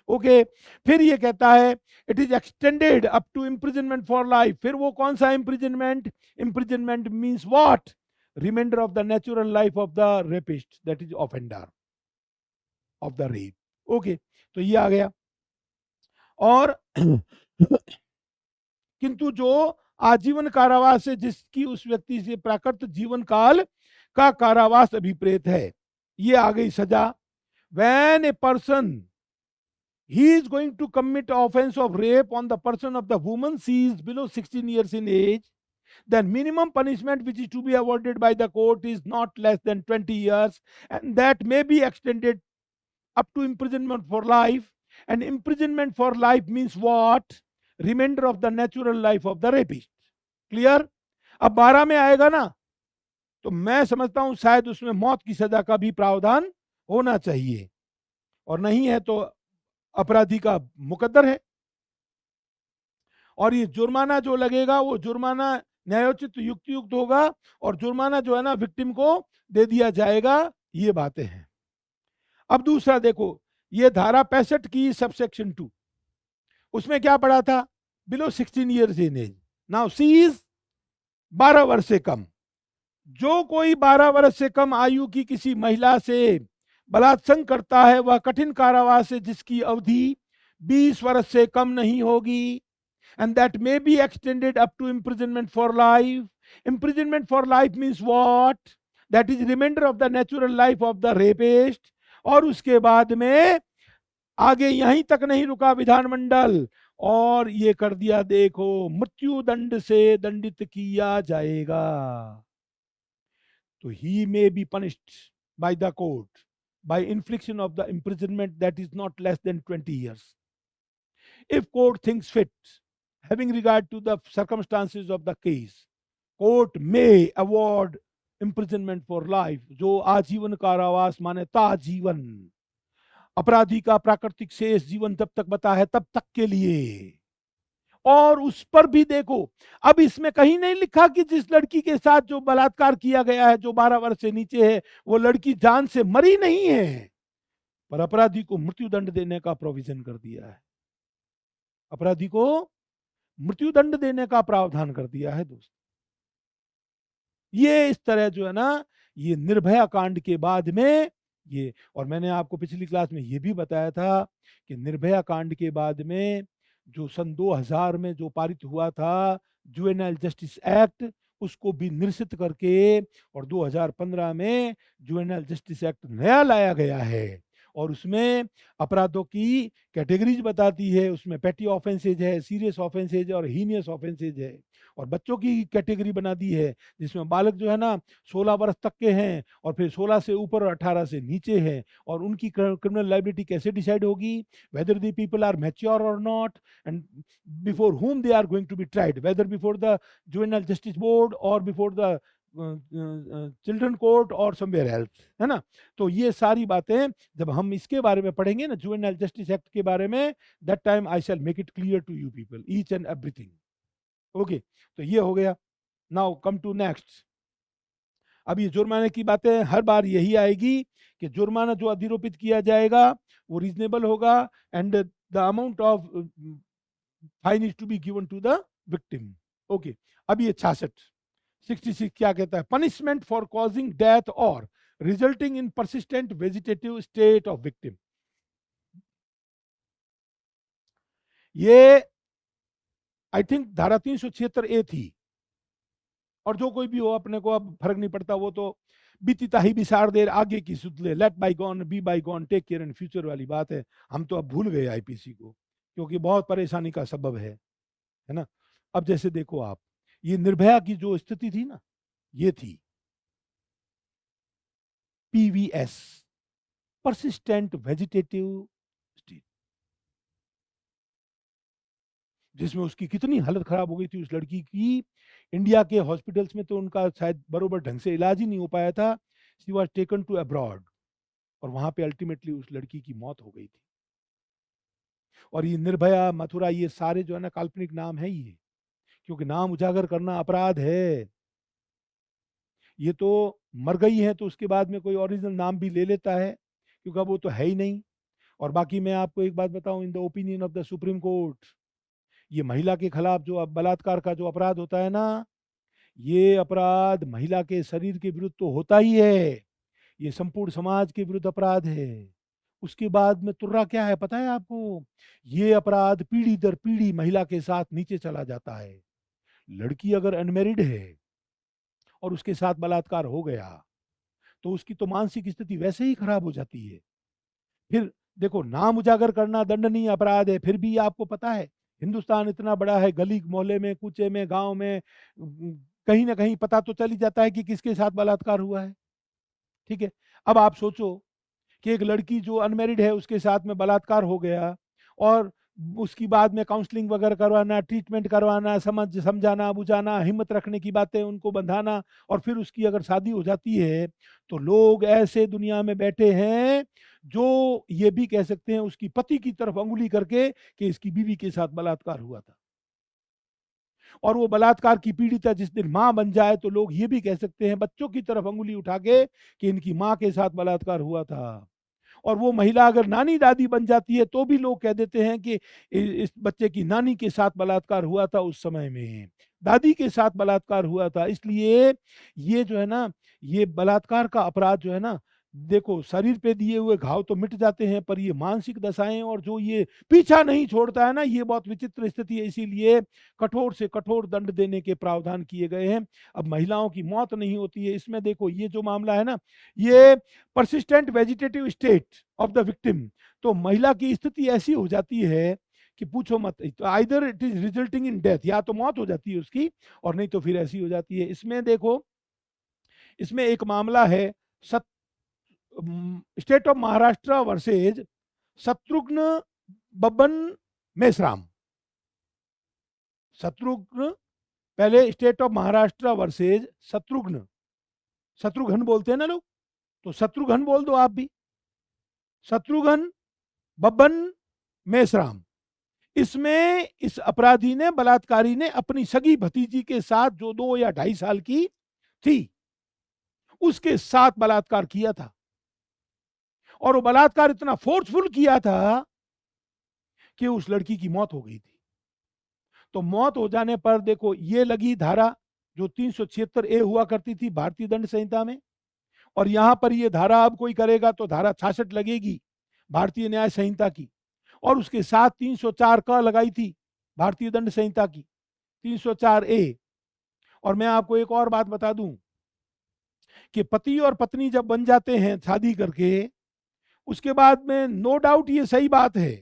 Okay, फिर ये कहता है it is extended up to imprisonment for life. फिर वो कौन सा imprisonment, imprisonment means what, reminder of the natural life of the rapist, that is offender of the rape. Okay, तो ये आ गया। और किंतु जो आजीवन कारावास है जिसकी उस व्यक्ति से प्राकृत जीवन काल का कारावास अभिप्रेत है, ये आ गई सजा। When a person he is going to commit offense of rape on the person of the woman she is below 16 years in age, then minimum punishment which is to be awarded by the court is not less than 20 years, and that may be extended up to imprisonment for life. And imprisonment for life means what, remainder of the natural life of the rapist. Clear? अब 12 में आएगा ना, तो मैं समझता हूं शायद उसमें मौत की सजा का भी प्रावधान होना चाहिए, और नहीं है तो अपराधी का मुकद्दर है। और ये जुर्माना जो लगेगा वो जुर्माना न्यायोचित युक्तियुक्त होगा, और जुर्माना जो है ना विक्टिम को दे दिया जाएगा। ये बातें हैं। अब दूसरा देखो, ये धारा 65 की सबसेक्शन 2, उसमें क्या पढ़ा था, below 16 years in age, now see is 12 वर्ष से कम। जो कोई 12 वर्ष से कम आयु की किसी महिला से बलात्संग करता है वह कठिन कारावास है जिसकी अवधि 20 वर्ष से कम नहीं होगी, and that may be extended up to imprisonment for life. Imprisonment for life means what, that is reminder of the natural life of the rapist. और उसके बाद में आगे यहीं तक नहीं रुका विधानमंडल, और ये कर दिया, देखो, मृत्यु दंड से दंडित किया जाएगा। तो he may be punished by the court by infliction of the imprisonment that is not less than 20 years. If court thinks fit, having regard to the circumstances of the case, court may award imprisonment for life, जो आजीवन कारावास माने ताजीवन, अपराधी का प्राकृतिक शेष जीवन तब तक बता है तब तक के लिए। और उस पर भी देखो, अब इसमें कहीं नहीं लिखा कि जिस लड़की के साथ जो बलात्कार किया गया है जो 12 वर्ष से नीचे है वो लड़की जान से मरी नहीं है, पर अपराधी को मृत्युदंड देने का प्रोविजन कर दिया है। अपराधी को मृत्युदंड देने का प्रावधान कर दिया है दोस्त। ये इस तरह जो है ना, ये निर्भया कांड के बाद में ये, और मैंने आपको पिछली क्लास में ये भी बताया था कि निर्भया कांड के बाद में जो सन 2000 में जो पारित हुआ था जुवेनाइल जस्टिस एक्ट, उसको भी निरसित करके और 2015 में जुवेनाइल जस्टिस एक्ट नया लाया गया है, और उसमें अपराधों की कैटेगरीज बताती है। उसमें पेटी ऑफेंसेज है, सीरियस ऑफेंसेज और हीनियस ऑफेंसेज है, और बच्चों की कैटेगरी बना दी है जिसमें बालक जो है ना 16 वर्ष तक के हैं, और फिर 16 से ऊपर और 18 से नीचे हैं, और उनकी क्रिमिनल लाइबिलिटी कैसे डिसाइड होगी, whether the people are mature और not, and before whom they are going to be tried, whether before the juvenile justice board or before the children court और समवेयर एल्स, है ना। तो ये सारी बातें जब हम इसके बारे में पढ़ेंगे ना, जुवेनाइल जस्टिस एक्ट के बारे में, that time I shall make it clear to you people each and everything. Okay, तो ये हो गया। Now come to next. अब ये जुर्माने की बातें हर बार यही आएगी कि जुर्माना जो अधिरोपित किया जाएगा वो रीजनेबल होगा and the amount of fine is to be given to the victim. Okay, अब ये 66 क्या कहता है? पनिशमेंट फॉर कॉजिंग डेथ और resulting in persistent vegetative state of victim. ये आई थिंक धारा 376A थी, और जो कोई भी हो अपने को अब फर्क नहीं पड़ता, वो तो बीतीता ही बिसार देर आगे की सुधले, let bygone be bygone, take care in future वाली बात है। हम तो अब भूल गए आईपीसी को, क्योंकि बहुत परेशानी का सबब है ना। अब जैसे देखो आप, ये निर्भया की जो स्थिति थी ना, ये थी पीवीएस, परसिस्टेंट वेजिटेटिव स्टेट, जिसमें उसकी कितनी हालत खराब हो गई थी उस लड़की की। इंडिया के हॉस्पिटल्स में तो उनका शायद बरोबर ढंग से इलाज ही नहीं हो पाया था। She was taken to abroad, और वहां पे अल्टीमेटली उस लड़की की मौत हो गई थी। और ये निर्भया, मथुरा, ये सारे जो है ना काल्पनिक नाम है ये, क्योंकि नाम उजागर करना अपराध है। ये तो मर गई है तो उसके बाद में कोई ओरिजिनल नाम भी ले लेता है, क्योंकि अब वो तो है ही नहीं। और बाकी मैं आपको एक बात बताऊं, in the opinion of the supreme court, ये महिला के खिलाफ जो बलात्कार का जो अपराध होता है ना, ये अपराध महिला के शरीर के विरुद्ध तो होता ही है, ये संपूर्ण समाज के विरुद्ध अपराध है। उसके बाद में तुर्रा क्या है पता है आपको? ये अपराध पीढ़ी दर पीढ़ी महिला के साथ नीचे चला जाता है। लड़की अगर अनमेरिड है और उसके साथ बलात्कार हो गया, तो उसकी तो मानसिक स्थिति वैसे ही खराब हो जाती है। फिर देखो, नाम उजागर करना दंडनीय अपराध है, फिर भी आपको पता है हिंदुस्तान इतना बड़ा है, गली मोहल्ले में, कूचे में, गांव में, कहीं ना कहीं पता तो चल ही जाता है कि किसके साथ बलात्कार हुआ है। ठीक है, अब आप सोचो कि एक लड़की जो अनमेरिड है उसके साथ में बलात्कार हो गया, और उसकी बाद में काउंसलिंग वगैरह करवाना, ट्रीटमेंट करवाना, समझाना बुझाना, हिम्मत रखने की बातें उनको बंधाना, और फिर उसकी अगर शादी हो जाती है, तो लोग ऐसे दुनिया में बैठे हैं जो ये भी कह सकते हैं उसकी पति की तरफ अंगुली करके कि इसकी बीवी के साथ बलात्कार हुआ था। और वो बलात्कार की पीड़िता जिस दिन मां बन जाए, तो लोग ये भी कह सकते हैं बच्चों की तरफ अंगुली उठा के कि इनकी मां के साथ बलात्कार हुआ था। और वो महिला अगर नानी दादी बन जाती है, तो भी लोग कह देते हैं कि इस बच्चे की नानी के साथ बलात्कार हुआ था, उस समय में दादी के साथ बलात्कार हुआ था। इसलिए ये जो है ना, ये बलात्कार का अपराध जो है ना, देखो शरीर पे दिए हुए घाव तो मिट जाते हैं, पर ये मानसिक दशाएं और जो ये पीछा नहीं छोड़ता है ना, ये बहुत विचित्र स्थिति है। इसीलिए कठोर से कठोर दंड देने के प्रावधान किए गए हैं। अब महिलाओं की मौत नहीं होती है इसमें। देखो ये जो मामला है ना, ये persistent vegetative state of the victim, तो महिला की स्थिति ऐसी हो जाती है कि पूछो मत। Either it is resulting in death, या तो मौत हो जाती है उसकी, और नहीं तो फिर ऐसी हो जाती है। इसमें देखो, इसमें एक मामला है state of Maharashtra versus Shatrughan Babban Meshram. Shatrughan, पहले state of Maharashtra versus Shatrughan, Shatrughan बोलते हैं ना लोग, तो शत्रुघ्न बोल दो आप भी, शत्रुघ्न बब्बन मेश्राम। इसमें इस अपराधी ने, बलात्कारी ने, अपनी सगी भतीजी के साथ, जो 2 या 2.5 साल की थी, उसके साथ बलात्कार किया था। और वो बलात्कार इतना फोर्सफुल किया था कि उस लड़की की मौत हो गई थी। तो मौत हो जाने पर देखो, ये लगी धारा जो 376A हुआ करती थी भारतीय दंड संहिता में, और यहां पर ये धारा अब कोई करेगा तो धारा 66 लगेगी भारतीय न्याय संहिता की, और उसके साथ 304 का लगाई थी भारतीय दंड संहिता की, 304A। और मैं आपको एक और बात बता दूं कि पति और पत्नी जब बन जाते हैं शादी करके, उसके बाद में नो डाउट ये सही बात है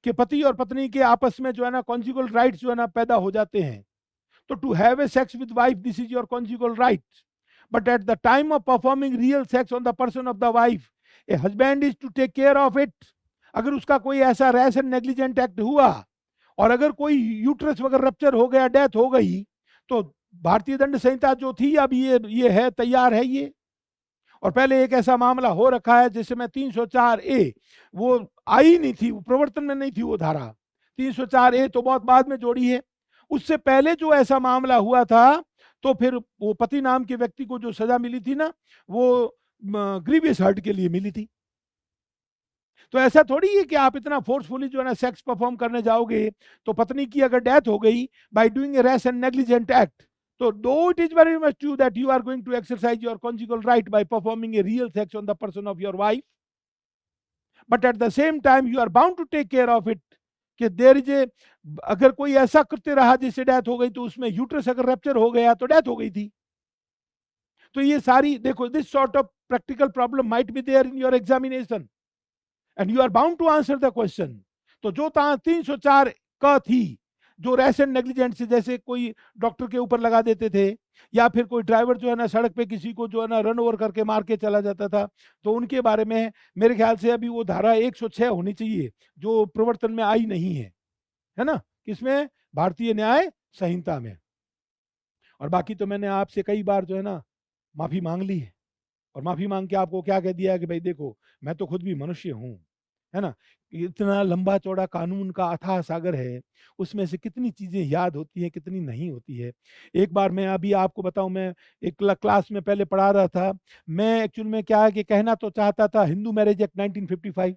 कि पति और पत्नी के आपस में जो है ना कॉन्जुगल राइट्स जो है ना पैदा हो जाते हैं। तो to have a sex with wife, this is your conjugal right, but at the time of performing real sex on the person of the wife, a husband is to take care of it. अगर उसका कोई ऐसा rash and negligent act हुआ, और अगर कोई uterus वगैरह rupture हो गया, डेथ हो गई, तो भारतीय दंड संहिता जो थी अब ये है, तैयार है ये। और पहले एक ऐसा मामला हो रखा है जिसमें 304A वो आई नहीं थी, प्रवर्तन में नहीं थी वो धारा। 304A तो बहुत बाद में जोड़ी है, उससे पहले जो ऐसा मामला हुआ था, तो फिर वो पति नाम के व्यक्ति को जो सजा मिली थी ना, वो ग्रीवियस हर्ट के लिए मिली थी। तो ऐसा थोड़ी है कि आप इतना फोर्सफुली जो है ना सेक्स परफॉर्म करने जाओगे, तो पत्नी की अगर डेथ हो गई by doing a rash and negligent act, तो though it is very much true that you are going to exercise your conjugal right by performing a real sex on the person of your wife, but at the same time you are bound to take care of it, कि there is a, अगर कोई ऐसा करते रहा जिससे death हो गई, तो उसमें यूट्रस अगर रैप्चर हो गया तो डेथ हो गई थी। तो ये सारी देखो, this sort of practical problem might be there in your examination and you are bound to answer the question. तो जो 304 क थी, जो रैश एंड नेग्लिजेंट से, जैसे कोई डॉक्टर के ऊपर लगा देते थे, या फिर कोई ड्राइवर जो है ना सड़क पे किसी को जो है ना रन ओवर करके मार के चला जाता था, तो उनके बारे में मेरे ख्याल से अभी वो धारा 106 होनी चाहिए, जो प्रवर्तन में आई नहीं है ना, किसमें, भारतीय न्याय संहिता में। और बाकी तो मैंने आपसे कई बार जो है ना माफी मांग ली है, और माफी मांग के आपको क्या कह दिया कि भाई देखो, मैं तो खुद भी मनुष्य हूं, है ना, इतना लंबा चौड़ा कानून का अथाह सागर है, उसमें से कितनी चीजें याद होती हैं, कितनी नहीं होती है। एक बार मैं अभी आपको बताऊं, मैं एक क्लास में पहले पढ़ा रहा था, मैं एक्चुअल में क्या है कि कहना तो चाहता था हिंदू मैरिज एक्ट 1955,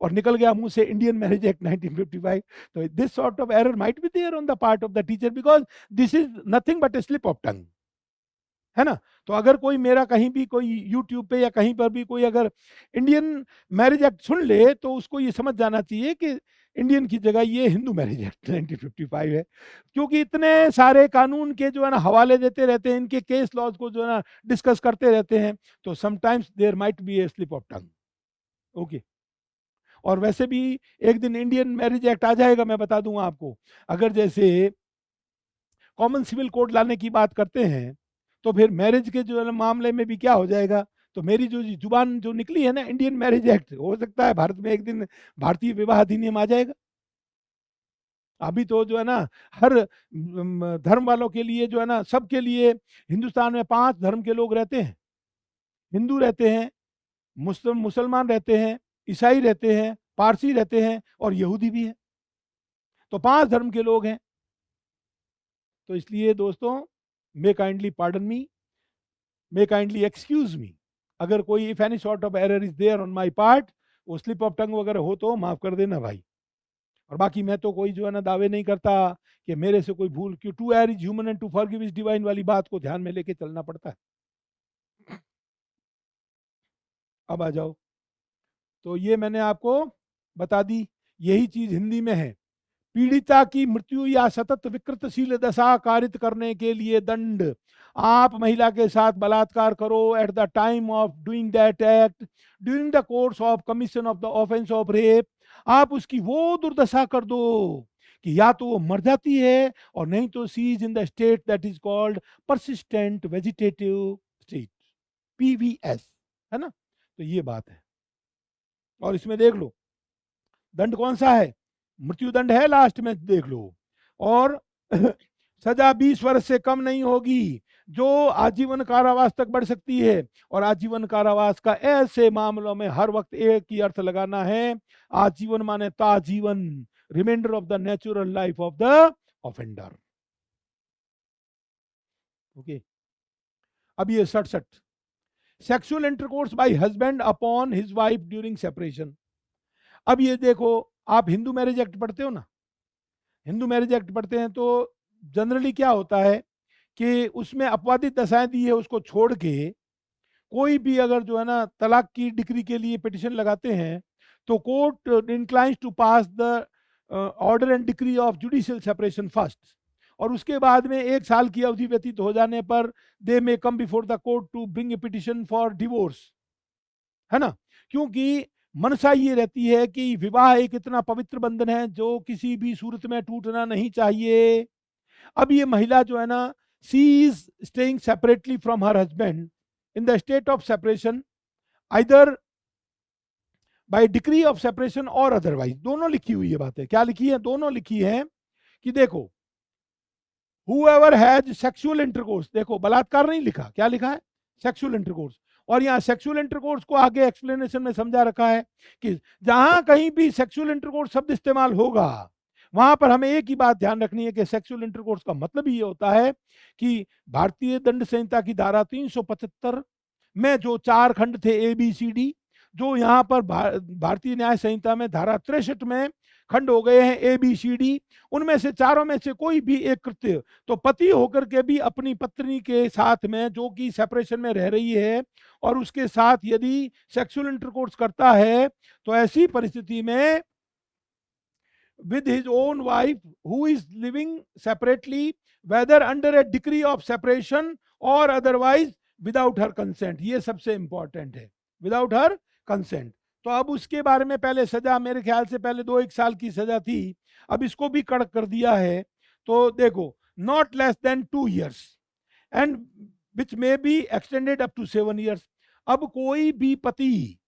और निकल गया मुंह से इंडियन मैरिज एक्ट 1955। तो this sort of error might be there on the part of the teacher, because this is nothing but a slip of tongue, है ना। तो अगर कोई मेरा कहीं भी कोई यूट्यूब पे या कहीं पर भी कोई अगर इंडियन मैरिज एक्ट सुन ले, तो उसको ये समझ जाना चाहिए कि इंडियन की जगह ये हिंदू मैरिज एक्ट 1955 है, क्योंकि इतने सारे कानून के जो है ना हवाले देते रहते हैं, इनके केस लॉज को जो है ना डिस्कस करते रहते हैं, तो sometimes there might be a slip of tongue. Okay, और वैसे भी एक दिन इंडियन मैरिज एक्ट आ जाएगा, मैं बता दूंगा आपको। अगर जैसे कॉमन सिविल कोड लाने की बात करते हैं, तो फिर मैरिज के जो है ना मामले में भी क्या हो जाएगा, तो मेरी जो जुबान जो निकली है ना इंडियन मैरिज एक्ट, हो सकता है भारत में एक दिन भारतीय विवाह अधिनियम आ जाएगा। अभी तो जो है ना हर धर्म वालों के लिए जो है ना, सबके लिए, हिंदुस्तान में 5 धर्म के लोग रहते हैं, हिंदू रहते हैं, मुसलमान रहते हैं, ईसाई रहते हैं, पारसी रहते हैं, और यहूदी भी हैं। तो 5 धर्म के लोग हैं। तो इसलिए दोस्तों, may kindly pardon me, may kindly excuse me, अगर कोई if any sort of error is there on my part, वो स्लिप ऑफ टंग वगैरह हो तो माफ कर देना भाई। और बाकी मैं तो कोई जो है ना दावे नहीं करता कि मेरे से कोई भूल, क्यों, to err is human and to forgive is divine वाली बात को ध्यान में लेके चलना पड़ता है। अब आ जाओ, तो ये मैंने आपको बता दी, यही चीज हिंदी में है। पीड़िता की मृत्यु या सतत विकृतशील दशा कारित करने के लिए दंड, आप महिला के साथ बलात्कार करो eight the time of doing that act, during the course of commission of the offence of rape, आप उसकी वो दुर्दशा कर दो कि या तो वो मर जाती है, और नहीं तो she is in the state that is called persistent vegetative state, PVS, है ना। तो ये बात है, और इसमें देख लो दंड कौन सा है, मृत्यु दंड है लास्ट में, देख लो। और सजा 20 वर्ष से कम नहीं होगी, जो आजीवन कारावास तक बढ़ सकती है। और आजीवन कारावास का ऐसे मामलों में हर वक्त एक ही अर्थ लगाना है, आजीवन माने ताजीवन, remainder of the natural life of the offender. Okay, अब ये 67, sexual intercourse by husband upon his wife during separation. अब ये देखो, आप हिंदू मैरिज एक्ट पढ़ते हो ना, हिंदू मैरिज एक्ट पढ़ते हैं, तो जनरली क्या होता है कि उसमें अपवादित दशाएं दी है, उसको छोड़ के कोई भी अगर जो है ना तलाक की डिक्री के लिए पिटिशन लगाते हैं, तो court inclines to pass the order and decree of judicial separation first, और उसके बाद में 1 साल की अवधि व्यतीत हो जाने पर they may come before the court to bring a petition for divorce, है ना। क्योंकि मनसा ये रहती है कि विवाह एक इतना पवित्र बंधन है जो किसी भी सूरत में टूटना नहीं चाहिए। अब ये महिला जो है ना, she is staying separately from her husband in the state of separation, either bye decree of separation और अदरवाइज। दोनों लिखी हुई है बातें, क्या लिखी है, दोनों लिखी है कि देखो, whoever has sexual intercourse, देखो बलात्कार नहीं लिखा, क्या लिखा है, सेक्सुअल इंटरकोर्स। और यहाँ सेक्सुअल इंटरकोर्स को आगे एक्सप्लेनेशन में समझा रखा है कि जहां कहीं भी सेक्सुअल इंटरकोर्स शब्द इस्तेमाल होगा, वहां पर हमें एक ही बात ध्यान रखनी है कि सेक्सुअल इंटरकोर्स का मतलब ये होता है कि भारतीय दंड संहिता की धारा 375 में जो 4 खंड थे ए बी सी डी, जो यहाँ पर भारतीय न्याय संहिता में धारा 63 में खंड हो गए हैं ए बी सी डी, उनमें से चारों में से कोई भी एक कृत्य तो पति होकर के भी अपनी पत्नी के साथ में जो कि सेपरेशन में रह रही है और उसके साथ यदि सेक्सुअल इंटरकोर्स करता है तो ऐसी परिस्थिति में with his own wife who is living separately, whether under a decree of separation or otherwise without her consent, ये सबसे इंपॉर्टेंट है, without her consent। तो अब उसके बारे में पहले सजा मेरे ख्याल से पहले 2-1 साल की सजा थी, अब इसको भी कड़क कर दिया है। तो देखो, not less than 2 years and which may be extended up to 7 years। अब कोई भी पति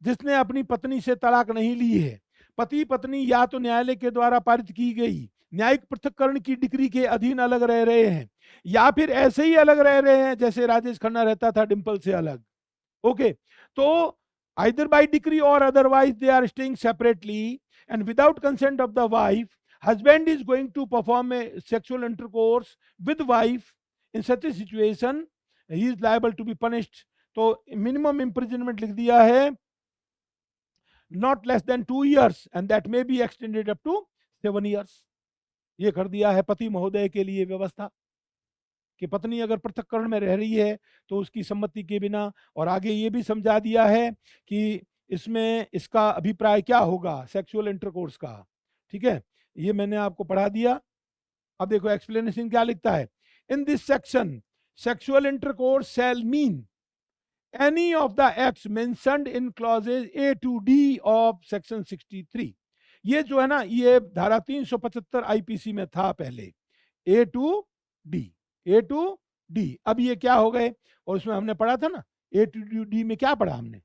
जिसने अपनी पत्नी से तलाक नहीं ली है, पति पत्नी या तो न्यायालय के द्वारा पारित की गई न्यायिक पृथक्करण की डिग्री के अधीन अलग रह रहे हैं, या फिर ऐसे ही अलग रह रहे हैं जैसे राजेश खन्ना रहता था डिंपल से अलग, ओके। तो either by decree or otherwise they are staying separately and without consent of the wife, husband is going to perform a sexual intercourse with wife, in such a situation he is liable to be punished। तो minimum imprisonment लिख दिया है not less than 2 years and that may be extended up to 7 years। ये कर दिया है पति महोदय के लिए व्यवस्था कि पत्नी अगर पृथक्करण में रह रही है तो उसकी सम्मति के बिना, और आगे ये भी समझा दिया है कि इसमें इसका अभिप्राय क्या होगा सेक्सुअल इंटरकोर्स का, ठीक है, ये मैंने आपको पढ़ा दिया। अब देखो एक्सप्लेनेशन क्या लिखता है, in this section sexual intercourse shall mean any of the acts mentioned in clauses A to D of section 63। ये जो है ना, ये धारा 375 आईपीसी में था पहले, A to D, A to D। अब ये क्या हो गए, और उसमें हमने पढ़ा था ना A to D में क्या पढ़ा हमने,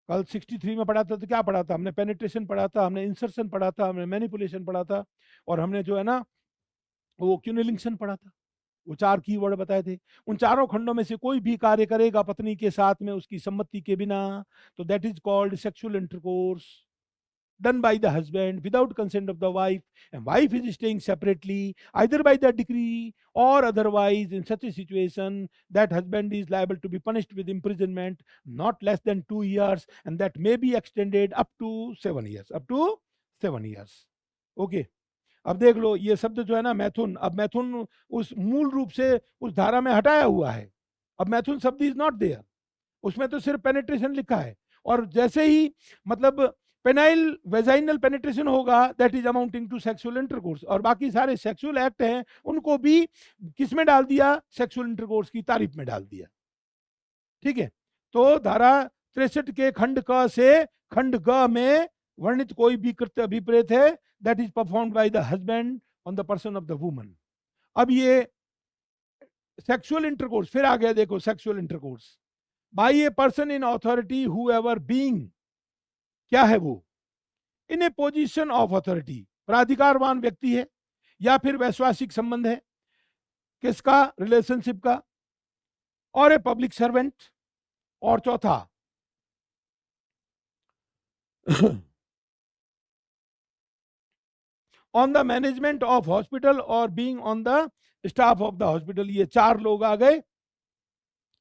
कल 63 में पढ़ा था तो क्या पढ़ा था हमने, पेनिट्रेशन पढ़ा था, हमने इंसर्शन पढ़ा था, हमने मैनिपुलेशन पढ़ा था, और हमने जो है ना वो क्यूनिलिंक्शन पढ़ा था। वो 4 कीवर्ड बताए थे। उन चारों खंडों में से कोई भी कार्य करेगा पत्नी के साथ में उसकी सम्मति के बिना तो that is called sexual intercourse done by the husband without consent of the wife, and wife is staying separately either by the decree or otherwise, in such a situation that husband is liable to be punished with imprisonment not less than 2 years and that may be extended up to 7 years, up to 7 years। okay। अब देख लो ये शब्द जो है ना मैथुन, अब मैथुन उस मूल रूप से उस धारा में हटाया हुआ है, अब मैथुन शब्द इज नॉट देयर, उसमें तो सिर्फ पेनिट्रेशन लिखा है, और जैसे ही मतलब पेनाइल वेजाइनल पेनिट्रेशन होगा that is amounting to sexual intercourse, और बाकी सारे सेक्सुअल एक्ट हैं उनको भी किस में डाल दिया, सेक्सुअल इंटरकोर्स की तारीफ में डाल दिया, ठीक है। तो धारा 63 के खंड क से खंड ग में वर्णित कोई भी कृत्य अभिप्रेत है that is performed by the husband on the person of the woman। अब ये सेक्सुअल इंटरकोर्स फिर आ गया, देखो sexual intercourse by a person in authority whoever being, क्या है वो, in a position of authority, प्राधिकारवान व्यक्ति है या फिर वैश्वासिक संबंध है किसका, रिलेशनशिप का, और ए पब्लिक सर्वेंट, और चौथा on the management of hospital और being on the staff of the hospital. ये 4 लोग आ गए,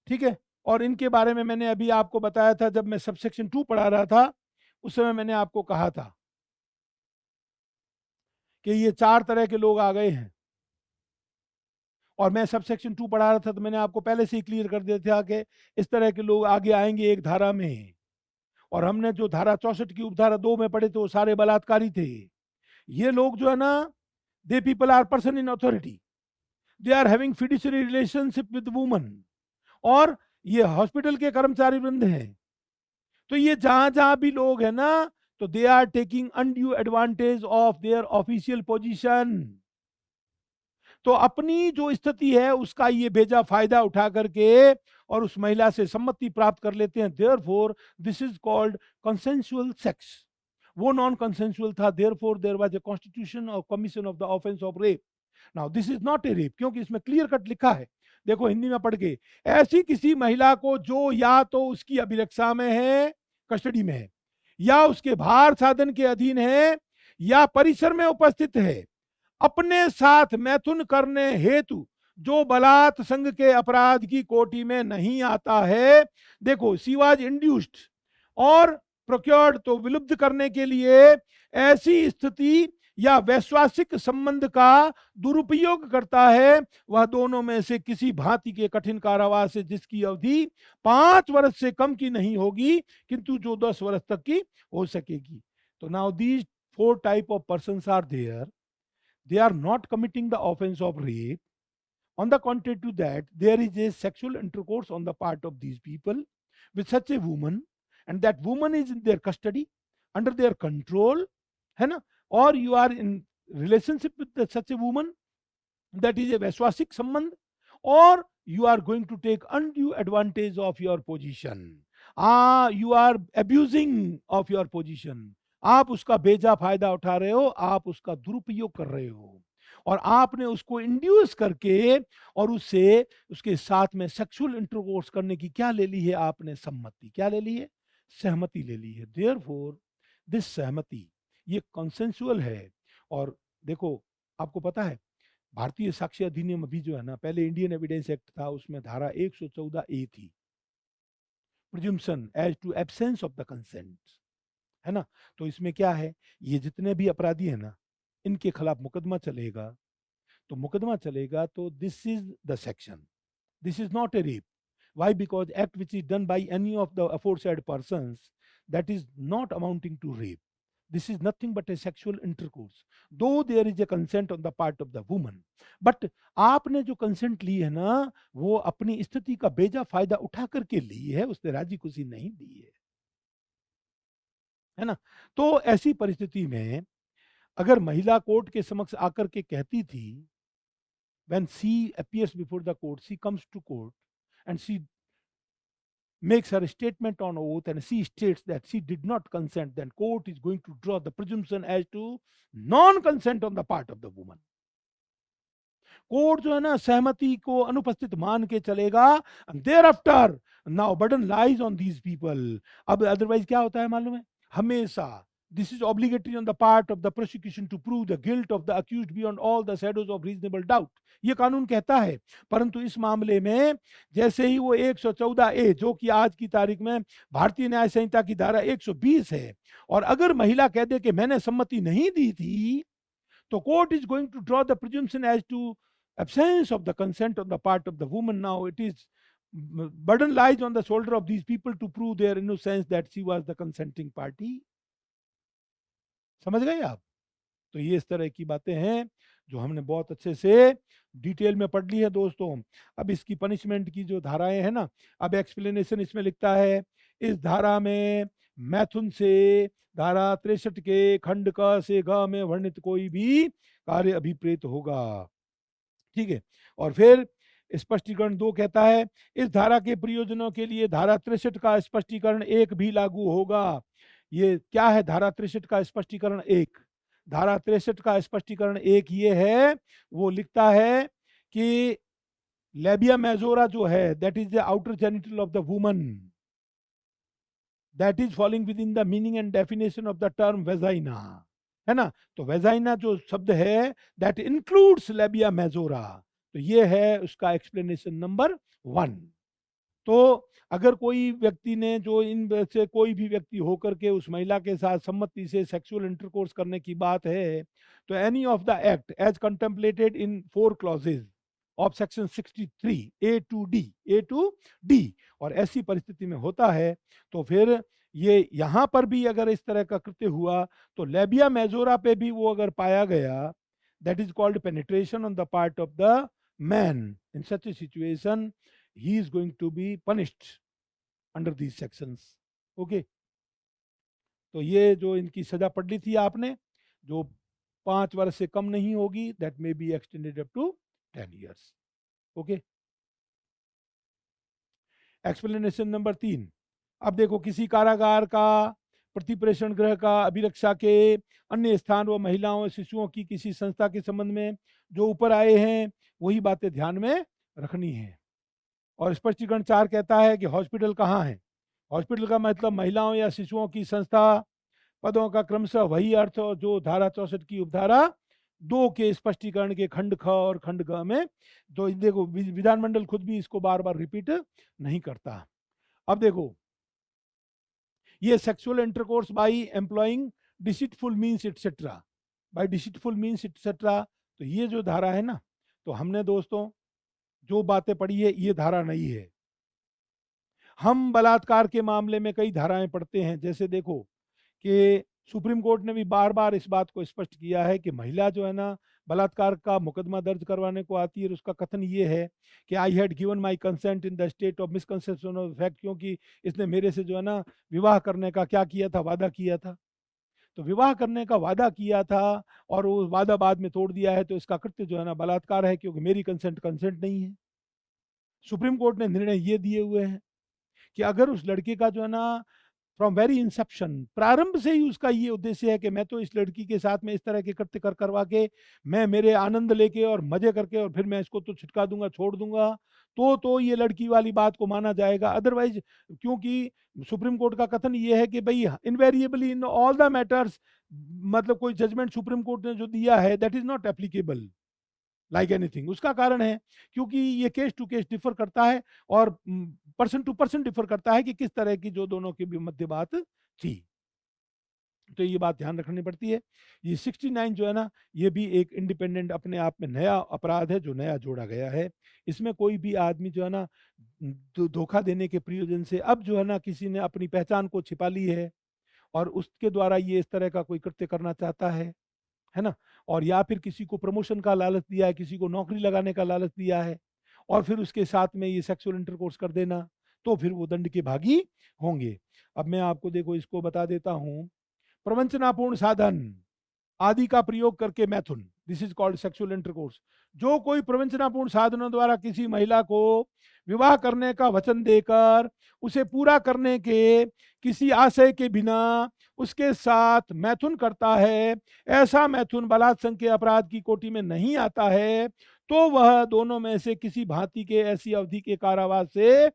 ठीक है। और इनके बारे में मैंने अभी आपको बताया था जब मैं सबसेक्शन 2 पढ़ा रहा था, उस समय मैंने आपको कहा था कि ये 4 तरह के लोग आ गए हैं, और मैं सबसेक्शन 2 पढ़ा रहा था तो मैंने आपको पहले से ही क्लियर कर दिया था कि इस तरह के लोग आगे आएंगे एक धारा में, और हमने जो धारा 64 की उपधारा 2 में पढ़े थे वो सारे बलात्कारी थे। ये लोग जो है ना, they people are person in authority, they are having fiduciary relationship with woman, और ये हॉस्पिटल के कर्मचारी वृंद हैं। तो ये जहां जहां भी लोग हैं ना, तो they are taking undue advantage of their official position. तो अपनी जो स्थिति है उसका ये भेजा फायदा उठा करके और उस महिला से सम्मति प्राप्त कर लेते हैं, therefore this is called consensual sex. वो नॉन कंसेंसुअल था, therefore there was a constitution of commission of the offence of rape. Now this is not a rape, क्योंकि इसमें क्लियर कट लिखा है, देखो हिंदी में पढ़ के, ऐसी किसी महिला को जो या तो उसकी अभिरक्षा में है, कस्टडी में है, या उसके भार साधन के अधीन है, या परिसर में उपस्थित है, अपने साथ मैथुन करने हेतु जो बलात् संग के अपराध की कोटि में नहीं आता है, देखो शी वाज इंड्यूस्ड और प्रोक्योर्ड, तो विलुप्त करने के लिए ऐसी स्थिति या वैश्वासिक संबंध का दुरुपयोग करता है, वह दोनों में से किसी भांति के कठिन कारावास से जिसकी अवधि 5 वर्ष से कम की नहीं होगी, किंतु जो 10 वर्ष तक की हो सकेगी। तो now these 4 type of persons are there, they are not committing the offense of rape. On the contrary to that, there is a sexual intercourse on the part of these people with such a woman, and that woman is in their custody, under their control, है ना, or you are in relationship with such a woman, that is a वैश्वासिक संबंध, or you are going to take undue advantage of your position, you are abusing of your position, आप उसका बेजा फायदा उठा रहे हो, आप उसका दुरुपयोग कर रहे हो, और आपने उसको इंड्यूस करके और उससे उसके साथ में सेक्सुअल इंटरकोर्स करने की क्या ले ली है आपने, सम्मति, क्या ले ली है, सहमति ले ली है। देयरफॉर दिस सहमति ये कंसेंसुअल है। और देखो आपको पता है भारतीय साक्ष्य अधिनियम अभी जो है ना, पहले इंडियन एविडेंस एक्ट था, उसमें धारा 114 ए थी, presumption as to absence of the consent, है ना। तो इसमें क्या है, ये जितने भी अपराधी है ना, इनके खिलाफ मुकदमा चलेगा, तो मुकदमा चलेगा तो this is the section, this is not a rape. Why? Because act which is done by any of the aforesaid persons, that is not amounting to rape. This is nothing but a sexual intercourse, though there is a consent on the part of the woman. But आपने जो consent ली है ना, वो अपनी स्थिति का बेजा फायदा उठा करके ली है, उसने राजी खुशी नहीं दी है ना। तो ऐसी परिस्थिति में अगर महिला कोर्ट के समक्ष आकर के कहती थी, when she appears before the court, she comes to court and she makes her statement on oath and she states that she did not consent, then court is going to draw the presumption as to non-consent on the part of the woman. Court जो है ना सहमति को अनुपस्थित मान के चलेगा, and thereafter now burden lies on these people. अब अदरवाइज क्या होता है मालूम है, हमेशा this is obligatory on the part of the prosecution to prove the guilt of the accused beyond all the shadows of reasonable doubt. ये कानून कहता है, परंतु इस मामले में जैसे ही वो 114 ए जो कि आज की तारीख में भारतीय न्याय संहिता की धारा 120 है, और अगर महिला कह दे कि मैंने सम्मति नहीं दी थी, तो court is going to draw the presumption as to absence of the consent on the part of the woman. Now it is burden lies on the shoulder of these people to prove their innocence that she was the consenting party. समझ गए आप? तो ये इस तरह की बातें हैं जो हमने बहुत अच्छे से डिटेल में पढ़ ली है दोस्तों। अब इसकी पनिशमेंट की जो धाराएं हैं ना, अब एक्सप्लेनेशन इसमें लिखता है, इस धारा में मैथुन से धारा 63 के खंड क से ग में वर्णित कोई भी कार्य अभिप्रेत होगा, ठीक है। और फिर स्पष्टीकरण 2 कहता है, इस धारा के प्रयोजनों के लिए धारा 63 का स्पष्टीकरण 1 भी लागू होगा। ये क्या है धारा 63 का स्पष्टीकरण 1? धारा 63 का स्पष्टीकरण 1 ये है, वो लिखता है कि लेबिया मेजोरा जो है, that is the outer genital of the woman, that is falling with in the meaning and definition of the term vagina, है ना। तो वेजाइना जो शब्द है दैट इंक्लूड्स लेबिया मेजोरा, तो ये है उसका एक्सप्लेनेशन नंबर 1। तो अगर कोई व्यक्ति ने, जो इन से कोई भी व्यक्ति होकर के उस महिला के साथ सम्मति से सेक्सुअल इंटरकोर्स करने की बात है, तो any of the act as contemplated in 4 clauses of section 63 A to D, और ऐसी परिस्थिति में होता है तो फिर ये यहाँ पर भी अगर इस तरह का कृत्य हुआ तो लेबिया मेजोरा पे भी वो अगर पाया गया, that is called penetration on the part of the man, in such a situation he is going to be punished under these sections. Okay, तो ये जो इनकी सजा पढ़ ली थी आपने, जो 5 वर्ष से कम नहीं होगी, that may be extended up to 10 years. Okay, explanation number 3। अब देखो, किसी कारागार का, प्रतिप्रेषण गृह का, अभिरक्षा के अन्य स्थान व महिलाओं शिशुओं की किसी संस्था के संबंध में जो ऊपर आए हैं वही बातें ध्यान में रखनी है। और स्पष्टीकरण 4 कहता है कि हॉस्पिटल कहाँ है। हॉस्पिटल का मतलब महिलाओं या शिशुओं की संस्था, पदों का क्रमशः वही अर्थ जो धारा 64 की उपधारा 2 के स्पष्टीकरण के खंड ख और खंड ग में। तो देखो विधानमंडल खुद भी इसको बार बार रिपीट नहीं करता। अब देखो, ये sexual intercourse by employing deceitful means etcetera, by deceitful means etcetera, तो ये जो धारा है ना, तो हमने दोस्तों जो बातें पढ़ी है ये धारा नहीं है। हम बलात्कार के मामले में कई धाराएं पढ़ते हैं, जैसे देखो कि सुप्रीम कोर्ट ने भी बार बार इस बात को स्पष्ट किया है कि महिला जो है ना बलात्कार का मुकदमा दर्ज करवाने को आती है, और उसका कथन ये है कि I had given my consent in the state of misconception of fact, क्योंकि इसने मेरे से जो है ना विवाह करने का क्या किया था, वादा किया था। तो विवाह करने का वादा किया था और वो वादा बाद में तोड़ दिया है, तो इसका कृत्य जो है ना बलात्कार है, क्योंकि मेरी कंसेंट कंसेंट नहीं है। सुप्रीम कोर्ट ने निर्णय ये दिए हुए हैं कि अगर उस लड़के का जो है ना फ्रॉम वेरी इंसेप्शन, प्रारंभ से ही उसका ये उद्देश्य है कि मैं तो इस लड़की के साथ में इस तरह के कृत्य करवा के मैं मेरे आनंद लेके और मजे करके और फिर मैं इसको तो छिटका दूंगा, छोड़ दूंगा, तो ये लड़की वाली बात को माना जाएगा। अदरवाइज, क्योंकि सुप्रीम कोर्ट का कथन ये है कि भाई invariably in all the matters, मतलब कोई जजमेंट सुप्रीम कोर्ट ने जो दिया है that is not applicable like anything. उसका कारण है क्योंकि ये केस टू केस डिफर करता है और पर्सन टू पर्सन डिफर करता है कि किस तरह की जो दोनों के भी मध्य बात थी। तो ये बात ध्यान रखनी पड़ती है। ये 69 जो है ना, ये भी एक इंडिपेंडेंट अपने आप में नया अपराध है जो नया जोड़ा गया है। इसमें कोई भी आदमी जो है ना धोखा देने के प्रयोजन से अब जो है ना किसी ने अपनी पहचान को छिपा ली है और उसके द्वारा ये इस तरह का कोई कृत्य करना चाहता है ना, और या फिर किसी को प्रमोशन का लालच दिया है, किसी को नौकरी लगाने का लालच दिया है और फिर उसके साथ में ये सेक्सुअल इंटरकोर्स कर देना, तो फिर वो दंड के भागी होंगे। अब मैं आपको देखो इसको बता देता हूं। प्रवंचनापूर्ण साधन आदि का प्रयोग करके मैथुन, this is called sexual intercourse. जो कोई प्रवंचनापूर्ण साधनों द्वारा किसी महिला को विवाह करने का वचन देकर उसे पूरा करने के किसी आशय के बिना उसके साथ मैथुन करता है, ऐसा मैथुन बलात्संग के अपराध की कोटि में नहीं आता है, तो वह दोनों में से किसी भांति के ऐसी अवधि के कारावास से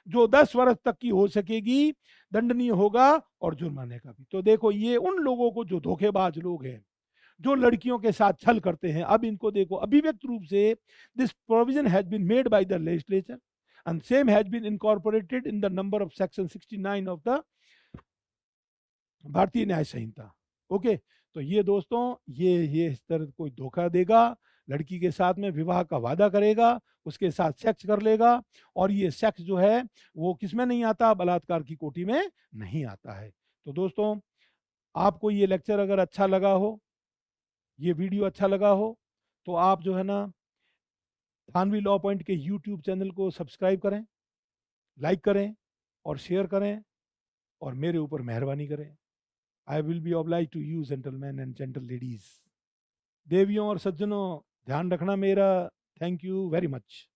जो 10 वर्ष तक की हो सकेगी दंडनीय होगा, और जुर्माने का भी। तो देखो ये उन लोगों को जो धोखेबाज लोग हैं, जो लड़कियों के साथ छल करते हैं, अब इनको देखो अभिव्यक्त रूप से this provision has been made by the legislature and same has been incorporated in the number of section 69 of the Bharatiya Nyaya Samhita. Okay, तो ये दोस्तों ये इस तरह कोई धोखा देगा, लड़की के साथ में विवाह का वादा करेगा, उसके साथ सेक्स कर लेगा, और ये सेक्स जो है वो किसमें नहीं आता, बलात्कार की कोटि में नहीं आता है। तो दोस्तों, आपको ये लेक्चर अगर अच्छा लगा हो, ये वीडियो अच्छा लगा हो, तो आप जो है ना थानवी लॉ पॉइंट के यूट्यूब चैनल को सब्सक्राइब करें, लाइक करें और शेयर करें और मेरे ऊपर मेहरबानी करें। I will be oblige to you gentleman and gentle ladies. देवियों और सज्जनों, ध्यान रखना मेरा। Thank you very much.